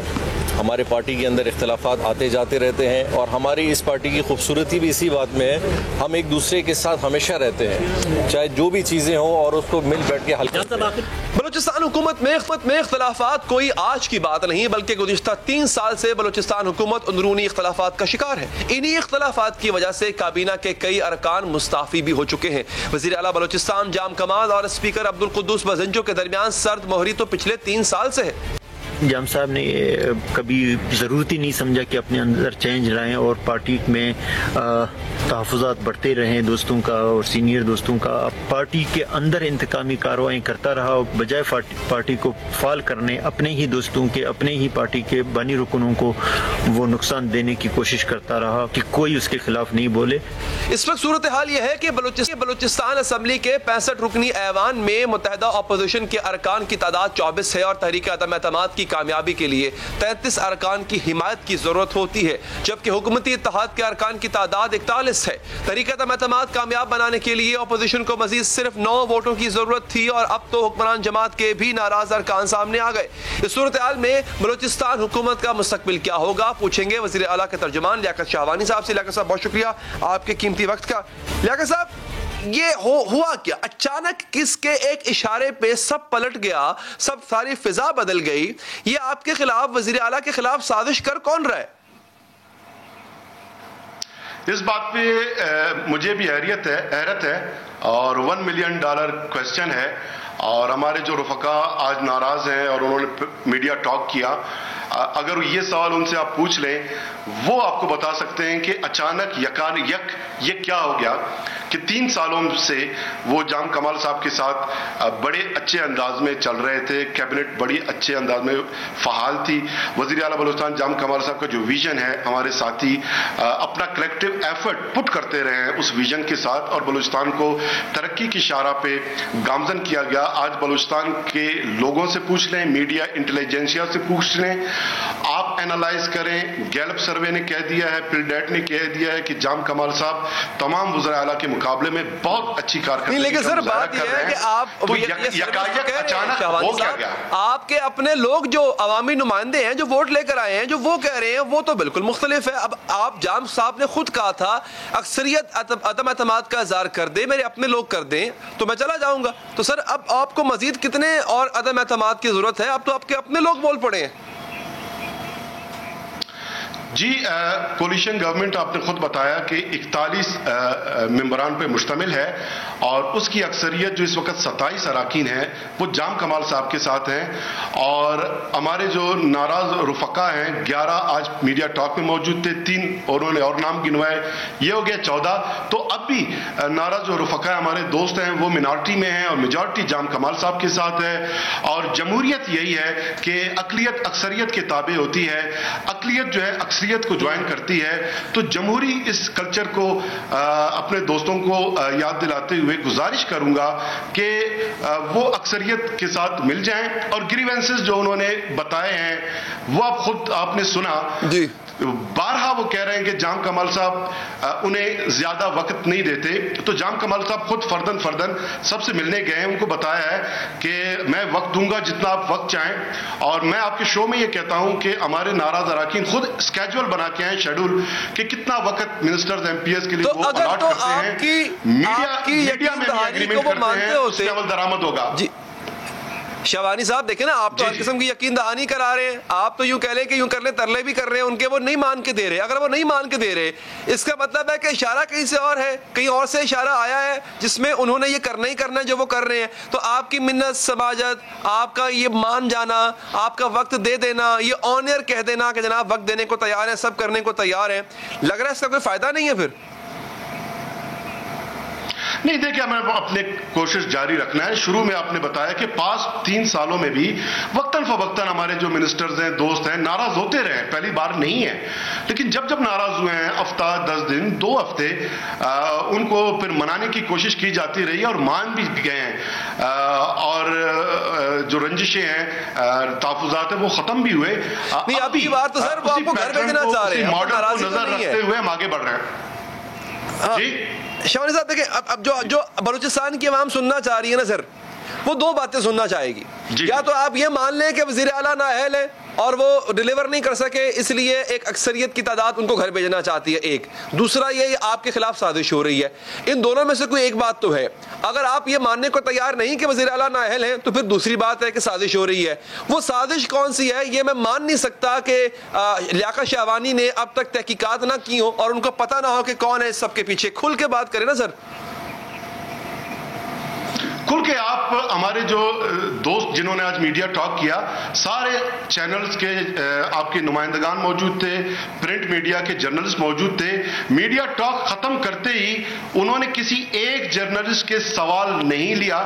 ہمارے پارٹی کے اندر اختلافات آتے جاتے رہتے ہیں اور ہماری اس پارٹی کی خوبصورتی بھی اسی بات میں ہے, ہم ایک دوسرے کے ساتھ ہمیشہ رہتے ہیں چاہے جو بھی چیزیں ہوں اور اس کو مل بیٹھ کے حل کرتے ہیں. بلوچستان حکومت میں اختلافات کوئی آج کی بات نہیں بلکہ گزشتہ 3 سال سے بلوچستان حکومت اندرونی اختلافات کا شکار ہے. انہی اختلافات کی وجہ سے کابینہ کے کئی ارکان مستعفی بھی ہو چکے ہیں. وزیر اعلیٰ بلوچستان جام کمال اور اسپیکر عبدالقدوس بزنجو کے درمیان سرد مہری تو پچھلے 3 سال سے ہے. جام صاحب نے کبھی ضرورت ہی نہیں سمجھا کہ اپنے اندر چینج لائیں اور پارٹی میں تحفظات بڑھتے رہیں دوستوں کا اور سینئر دوستوں کا. پارٹی کے اندر انتقامی کارروائیں کرتا رہا بجائے پارٹی کو فعال کرنے اپنے ہی دوستوں کے اپنے ہی پارٹی کے بانی رکنوں کو وہ نقصان دینے کی کوشش کرتا رہا کہ کوئی اس کے خلاف نہیں بولے. اس وقت صورتحال یہ ہے کہ بلوچستان اسمبلی کے 65 رکنی ایوان میں متحدہ اپوزیشن کے ارکان کی تعداد 24 ہے اور تحریک عدم اعتماد کی کامیابی کے لیے 33 ارکان کی حمایت کی ضرورت ہوتی ہے جبکہ حکومتی اتحاد کے ارکان کی تعداد 41 ہے. تحریک عدم اعتماد کامیاب بنانے کے لیے اپوزیشن کو مزید صرف 9 ووٹوں کی ضرورت تھی اور اب تو حکمران جماعت کے بھی ناراض ارکان سامنے آ گئے. اس صورتحال میں بلوچستان حکومت کا مستقبل کیا ہوگا پوچھیں گے وزیر اعلیٰ کے ترجمان لیاقت شاہوانی صاحب سے. لیاقت صاحب بہت شکریہ آپ کے قیمتی وقت کا. لیاقت صاحب یہ ہوا کیا؟ اچانک کس کے ایک اشارے پہ سب پلٹ گیا، سب ساری فضا بدل گئی؟ یہ آپ کے خلاف، وزیر اعلیٰ کے خلاف سازش کر کون رہا ہے؟ اس بات پہ مجھے بھی حیرت ہے اور $1 ملین کویسچن ہے، اور ہمارے جو رفقا آج ناراض ہیں اور انہوں نے میڈیا ٹاک کیا، اگر یہ سوال ان سے آپ پوچھ لیں وہ آپ کو بتا سکتے ہیں کہ اچانک یہ کیا ہو گیا کہ 3 سالوں سے وہ جام کمال صاحب کے ساتھ بڑے اچھے انداز میں چل رہے تھے، کیبنٹ بڑی اچھے انداز میں فعال تھی، وزیر اعلیٰ بلوچستان جام کمال صاحب کا جو ویژن ہے، ہمارے ساتھی اپنا کلیکٹیو ایفرٹ پٹ کرتے رہے ہیں اس ویژن کے ساتھ، اور بلوچستان کو ترقی کی شاہراہ پہ گامزن کیا گیا۔ آج بلوچستان کے لوگوں سے پوچھ لیں، میڈیا انٹیلیجنسیا سے پوچھ لیں، آپ اینالائز کریں، گیلپ سروے نے کہہ دیا ہے، پلڈیٹ نے کہہ دیا ہے کہ جام کمال صاحب تمام وزراء اعلیٰ کے مقابلے میں بہت اچھی کارکردگی لیکن سر بات یہ ہے کہ آپ آپ کے اپنے لوگ جو عوامی نمائندے ہیں جو ووٹ لے کر آئے ہیں، جو وہ کہہ رہے ہیں وہ تو بالکل مختلف ہے۔ اب آپ جام صاحب نے خود کہا تھا اکثریت عدم اعتماد کا اظہار کر دے، میرے اپنے لوگ کر دیں تو میں چلا جاؤں گا، تو سر اب آپ کو مزید کتنے اور عدم اعتماد کی ضرورت ہے؟ اب تو آپ کے اپنے لوگ بول پڑے ہیں۔ جی کولیشن گورنمنٹ آپ نے خود بتایا کہ 41 ممبران پہ مشتمل ہے، اور اس کی اکثریت جو اس وقت 27 اراکین ہیں وہ جام کمال صاحب کے ساتھ ہیں، اور ہمارے جو ناراض رفقا ہیں 11 آج میڈیا ٹاک میں موجود تھے، 3 انہوں نے اور نام گنوائے، یہ ہو گیا 14۔ تو اب بھی ناراض جو رفقا ہمارے دوست ہیں وہ منارٹی میں ہیں اور میجورٹی جام کمال صاحب کے ساتھ ہے، اور جمہوریت یہی ہے کہ اقلیت اکثریت کے تابع ہوتی ہے، اقلیت جو ہے اکثریت کو جوائن کرتی ہے، تو جمہوری اس کلچر کو اپنے دوستوں کو یاد دلاتے ہوئے گزارش کروں گا کہ وہ اکثریت کے ساتھ مل جائیں، اور گریوینسز جو انہوں نے بتائے ہیں وہ آپ نے سنا، بارہا وہ کہہ رہے ہیں کہ جام کمال صاحب انہیں زیادہ وقت نہیں دیتے، تو جام کمال صاحب خود فردن سب سے ملنے گئے ہیں، ان کو بتایا ہے کہ میں وقت دوں گا جتنا آپ وقت چاہیں، اور میں آپ کے شو میں یہ کہتا ہوں کہ ہمارے ناراض اراکین خود اسکیجول بنا کے ہیں، شیڈول، کہ کتنا وقت منسٹرز ایم پی ایس کے لیے وہ الاٹ کرتے ہیں، میڈیا میں بھی ایگریمنٹ کرتے ہیں، اس میں عمل درآمد ہوگا۔ شہبانی صاحب دیکھیں نا، آپ تو ہر قسم کی یقین دہانی کرا رہے ہیں، آپ تو یوں کہہ لیں کہ یوں کر لیں، ترلے بھی کر رہے ہیں ان کے، وہ نہیں مان کے دے رہے۔ اگر وہ نہیں مان کے دے رہے اس کا مطلب ہے کہ اشارہ کہیں سے اور ہے، کہیں اور سے اشارہ آیا ہے جس میں انہوں نے یہ کرنا ہی کرنا ہے جو وہ کر رہے ہیں۔ تو آپ کی منت سماجت، آپ کا یہ مان جانا، آپ کا وقت دے دینا، یہ آن ایئر کہہ دینا کہ جناب وقت دینے کو تیار ہیں، سب کرنے کو تیار ہیں، لگ رہا ہے اس کا کوئی فائدہ نہیں ہے پھر؟ نہیں، دیکھیں ہمیں اپنے کوشش جاری رکھنا ہے۔ شروع میں آپ نے بتایا کہ پاس 3 سالوں میں بھی وقتاً فوقتاً ہمارے جو منسٹرز ہیں، دوست ہیں، ناراض ہوتے رہے، پہلی بار نہیں ہے، لیکن جب ناراض ہوئے ہیں ہفتہ 10 دن 2 ہفتے ان کو پھر منانے کی کوشش کی جاتی رہی اور مان بھی گئے ہیں، اور جو رنجشیں ہیں، تحفظات ہیں، وہ ختم بھی ہوئے۔ اب کی بات تو سر وہ آپ کو گھر بھیجنا چاہ رہے ہیں، ماڈل کو نظر رکھتے ہوئے ہم آگے بڑھ رہے ہیں۔ جی شہبانی صاحب دیکھیں، اب جو بلوچستان کی عوام سننا چاہ رہی ہے نا سر، وہ 2 باتیں سننا چاہے گی، یا تو آپ یہ مان لیں کہ وزیر اعلیٰ نااہل ہے اور وہ ڈیلیور نہیں کر سکے، اس لیے ایک اکثریت کی تعداد ان کو گھر بھیجنا چاہتی ہے، ایک دوسرا یہ آپ کے خلاف سازش ہو رہی ہے۔ ان دونوں میں سے کوئی ایک بات تو ہے۔ اگر آپ یہ ماننے کو تیار نہیں کہ وزیر اعلیٰ نااہل ہیں تو پھر دوسری بات ہے کہ سازش ہو رہی ہے۔ وہ سازش کون سی ہے یہ میں مان نہیں سکتا کہ لیاقت شہبانی نے اب تک تحقیقات نہ کی ہو اور ان کو پتہ نہ ہو کہ کون ہے اس سب کے پیچھے۔ کھل کے بات کریں نا سر۔ کھل کے آپ ہمارے جو دوست جنہوں نے آج میڈیا ٹاک کیا، سارے چینلز کے آپ کے نمائندگان موجود تھے، پرنٹ میڈیا کے جرنلسٹ موجود تھے۔ میڈیا ٹاک ختم کرتے ہی انہوں نے کسی ایک جرنلسٹ کے سوال نہیں لیا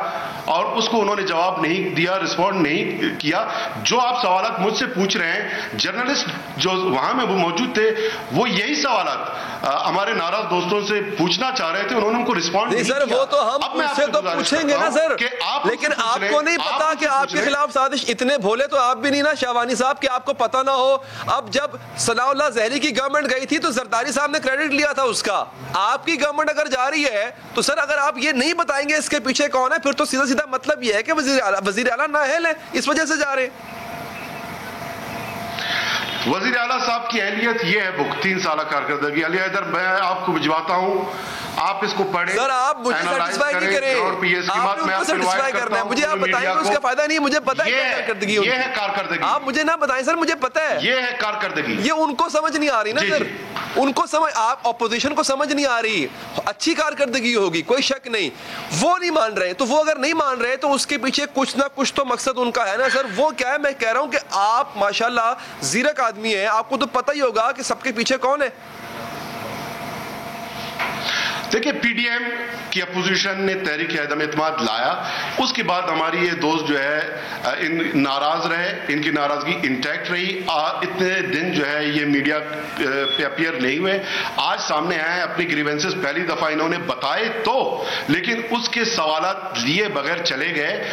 اور اس کو انہوں نے جواب نہیں دیا، رسپونڈ نہیں کیا۔ جو آپ سوالات مجھ سے پوچھ رہے ہیں، جرنلسٹ جو وہاں میں وہ موجود تھے وہ یہی سوالات ہمارے ناراض دوستوں سے پوچھنا چاہ رہے تھے، انہوں نے ان کو رسپونڈ نہیں کیا۔ سر وہ تو ہم سے تو پوچھیں گے نا سر، لیکن آپ کو نہیں پتا کہ آپ کے خلاف سازش، اتنے بھولے تو آپ بھی نہیں نا شہبانی صاحب کہ آپ کو پتہ نہ ہو۔ اب جب ثناء اللہ زہری کی گورنمنٹ گئی تھی تو زرداری صاحب نے کریڈٹ لیا تھا اس کا۔ آپ کی گورنمنٹ اگر جا رہی ہے تو سر اگر آپ یہ نہیں بتائیں گے اس کے پیچھے کون ہے، پھر تو سیدھا سیدھا مطلب یہ ہے کہ وزیر اعلیٰ نااہل ہے، اس وجہ سے جا رہے ہیں۔ وزیر اعلیٰ صاحب کی اہلیت یہ ہے 3 سالہ کارکردگی۔ علی حیدر میں آپ کو بھجواتا ہوں آپ اس کو پڑھیں سر. آپ مجھے سیٹسفائی نہیں کریں, آپ نے سیٹسفائی کرنا ہے. مجھے آپ بتائیں کہ اس کا فائدہ نہیں, مجھے پتا ہے کارکردگی. یہ ہے کارکردگی. آپ مجھے نہ بتائیں سر, مجھے پتا ہے یہ ہے کارکردگی. یہ ان کو سمجھ نہیں آ رہی نا سر, ان کو سمجھ, آپ اپوزیشن کو سمجھ نہیں آ رہی. اچھی کارکردگی ہوگی, کوئی شک نہیں. وہ نہیں مان رہے, تو وہ اگر نہیں مان رہے تو اس کے پیچھے کچھ نہ کچھ تو مقصد ان کا ہے نا سر. وہ کیا ہے, میں کہہ رہا ہوں کہ آپ ماشاءاللہ زیرک آدمی ہیں, آپ کو تو پتہ ہی ہوگا کہ سب کے پیچھے کون ہے. دیکھیں, پی ڈی ایم کی اپوزیشن نے تحریک عدم اعتماد لایا, اس کے بعد ہماری یہ دوست جو ہے ناراض رہے, ان کی ناراضگی انٹیکٹ رہی. اتنے دن جو ہے یہ میڈیا پہ اپیئر نہیں ہوئے, آج سامنے آئے ہیں, اپنی گریونسز پہلی دفعہ انہوں نے بتائے تو, لیکن اس کے سوالات لیے بغیر چلے گئے.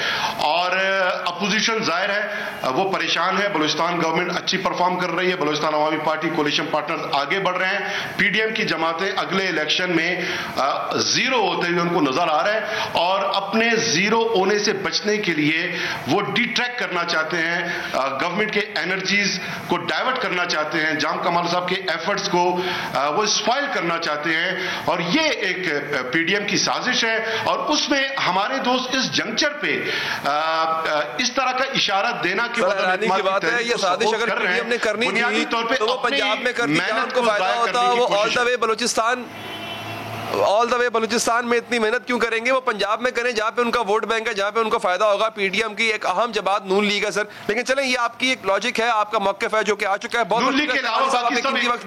اور اپوزیشن ظاہر ہے وہ پریشان ہے. بلوچستان گورنمنٹ اچھی پرفارم کر رہی ہے, بلوچستان عوامی پارٹی کولیشن پارٹنرز آگے بڑھ رہے ہیں. پی ڈی ایم کی جماعتیں اگلے الیکشن میں زیرو ہوتے ہوئے ان کو نظر آ رہا ہے, اور اپنے زیرو ہونے سے بچنے کے لیے وہ ڈی ٹریک کرنا چاہتے ہیں, گورنمنٹ کے انرجیز کو ڈائیورٹ کرنا چاہتے ہیں, جام کمال صاحب کے ایفرٹس کو وہ اسپائل کرنا چاہتے ہیں. اور یہ ایک پی ڈی ایم کی سازش ہے, اور اس میں ہمارے دوست اس جنکچر پہ اس طرح کا اشارہ دینا کہ یہ سازش اگر پی ڈی ایم نے کرنی تھی تو وہ پنجاب میں کرتی, جہاں ان کو فائدہ ہوتا. وہ آل دا وے بلوچستان میں اتنی محنت کیوں کریں گے, وہ پنجاب میں کریں جہاں پہ ان کا ووٹ بینک ہے, جہاں پہ ان کو فائدہ ہوگا. پی ڈی ایم کی ایک اہم جماعت نون لیگ ہے سر, لیکن چلیں یہ آپ کی ایک لاجک ہے, آپ کا موقف ہے جو کہ آ چکا ہے. بہت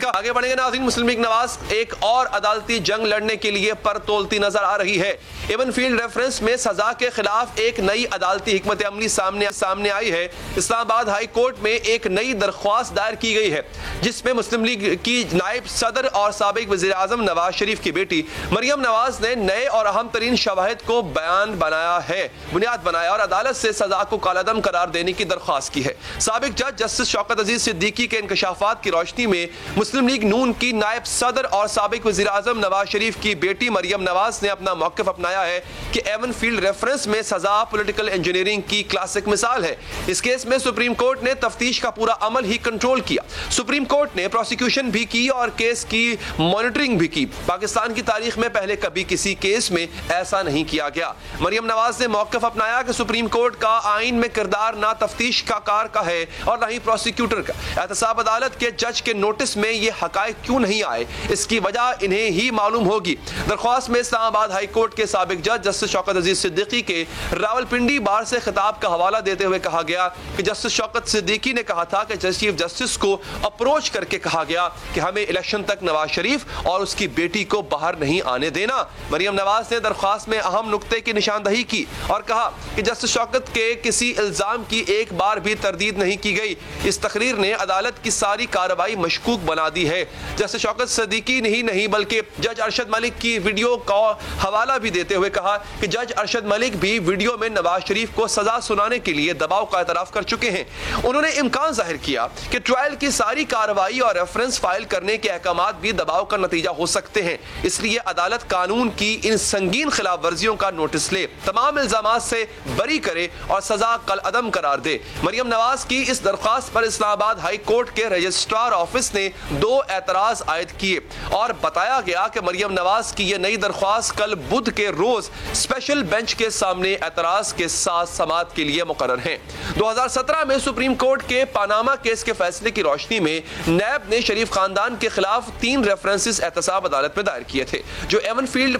آگے بڑھیں گے ناظرین. مسلم لیگ نواز ایک اور عدالتی جنگ لڑنے کے لیے پر تولتی نظر آ رہی ہے. ایون فیلڈ ریفرنس میں سزا کے خلاف ایک نئی عدالتی حکمت عملی سامنے آئی ہے. اسلام آباد ہائی کورٹ میں ایک نئی درخواست دائر کی گئی ہے, جس میں مسلم لیگ کی نائب صدر اور سابق وزیر اعظم نواز شریف کی بیٹی مریم نواز نے نئے اور اہم ترین شواہد کو بنیاد بنایا اور عدالت سے سزا کو کالعدم قرار دینے کی درخواست کی ہے. سابق جج جسٹس شوکت عزیز صدیقی کے انکشافات کی روشنی میں مسلم لیگ نون کی نائب صدر اور سابق وزیر اعظم نواز شریف کی بیٹی مریم نواز نے اپنا موقف اپنایا ہے کہ ایون فیلڈ ریفرنس میں سزا پولیٹیکل انجینئرنگ کی کلاسک مثال ہے. اس کیس میں سپریم کورٹ نے تفتیش کا پورا عمل ہی کنٹرول کیا. سپریم کورٹ نے پروسیکیوشن بھی کی اور کیس کی مانیٹرنگ بھی کی. پاکستان کی تاریخ میں پہلے کبھی کسی کیس میں ایسا نہیں کیا گیا. مریم نواز نے موقف اپنایا کہ سپریم کورٹ کا آئین میں کردار نہ تفتیش کا کار کا ہے اور نہ ہی پروسیکیوٹر کا. احتساب عدالت کے جج کے نوٹس میں یہ حقائق کیوں نہیں آئے, اس کی وجہ انہیں ہی معلوم ہوگی. درخواست میں اسلام آباد ہائی کورٹ کے سابق جج جسٹس شوکت عزیز صدیقی کے راولپنڈی بار سے خطاب کا حوالہ دیتے ہوئے کہا گیا کہ جسٹس شوکت صدیقی نے کہا تھا کہ چیف جسٹس کو اپروچ کر کے کہا گیا کہ ہمیں الیکشن تک نواز شریف اور اس کی بیٹی کو باہر نہیں آنے دینا. مریم نواز نے درخواست میں اہم نقطے کی نشاندہی کی اور کہا کہ جسٹس شوکت کے کسی الزام کی ایک بار بھی تردید نہیں کی گئی. اس تقریر نے عدالت کی ساری کارروائی مشکوک بنا دی ہے. جسٹس شوکت صدیقی نہیں بلکہ جج ارشد ملک کی ویڈیو کا حوالہ بھی دیتے ہوئے کہا کہ جج ارشد ملک بھی ویڈیو میں نواز شریف کو سزا سنانے کے لیے دباؤ کا اعتراف کر چکے ہیں. انہوں نے امکان ظاہر کیا کہ ٹرائل کی ساری کارروائی اور ریفرنس فائل کرنے کے احکامات بھی دباؤ کا نتیجہ ہو سکتے ہیں, اس لیے عدالت قانون کی ان سنگین خلاف ورزیوں کا نوٹس لے, تمام الزامات سے بری کرے اور سزا کالعدم قرار دے. مریم نواز کی اس درخواست پر اسلام آباد ہائی کورٹ کے رجسٹرار آفس نے 2 اعتراض عائد کیے اور بتایا گیا کہ مریم نواز کی یہ نئی درخواست کل بدھ کے روز اسپیشل بینچ کے سامنے اعتراض کے ساتھ سماعت کے لیے مقرر ہیں. 2017 میں سپریم کورٹ کے پاناما کیس کے فیصلے کی روشنی میں نیب نے شریف خاندان کے خلاف 3 ریفرنسز احتساب عدالت میں دائر کیے تھے, جو even field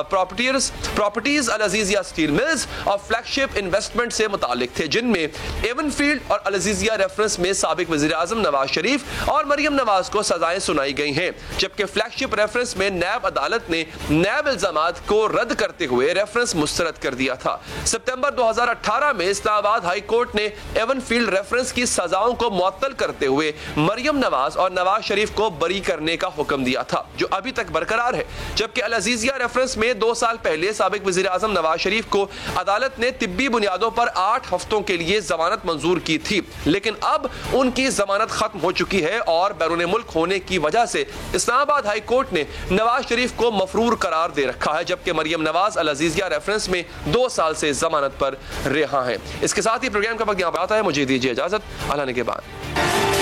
properties العزیزیہ steel mills اور فلیگ شپ انویسٹمنٹ سے متعلق تھے, جن میں ایون فیلڈ اور العزیزیہ ریفرنس میں سابق وزیر اعظم نواز شریف اور مریم نواز کو سزائیں سنائی گئی ہیں, جبکہ فلیگ شپ ریفرنس میں نیب عدالت نے نیب الزامات کو رد کرتے ہوئے ریفرنس مسترد کر دیا تھا. ستمبر 2018 میں اسلام آباد ہائی کورٹ نے ایون فیلڈ ریفرنس کی سزاؤں کو معطل کرتے ہوئے مریم نواز اور نواز شریف کو بری کرنے کا حکم دیا تھا, جو ابھی تک برقرار ہے, جبکہ العزیزیہ ریفرنس میں 2 سال پہلے سابق وزیر اعظم نواز شریف کو عدالت نے طبی بنیادوں پر 8 ہفتوں کے لیے ضمانت منظور کی تھی, لیکن اب ان کی ضمانت ختم ہو چکی ہے اور بیرون ملک ہونے کی وجہ سے اسلام آباد ہائی کورٹ نے نواز شریف کو مفرور قرار دے رکھا ہے, جبکہ مریم نواز العزیزیہ ریفرنس میں 2 سال سے ضمانت پر رہا ہیں. اس کے ساتھ ہی پروگرام کا وقت یہاں پر آتا ہے. مجھے دیجیے اجازت. اللہ نے کے بعد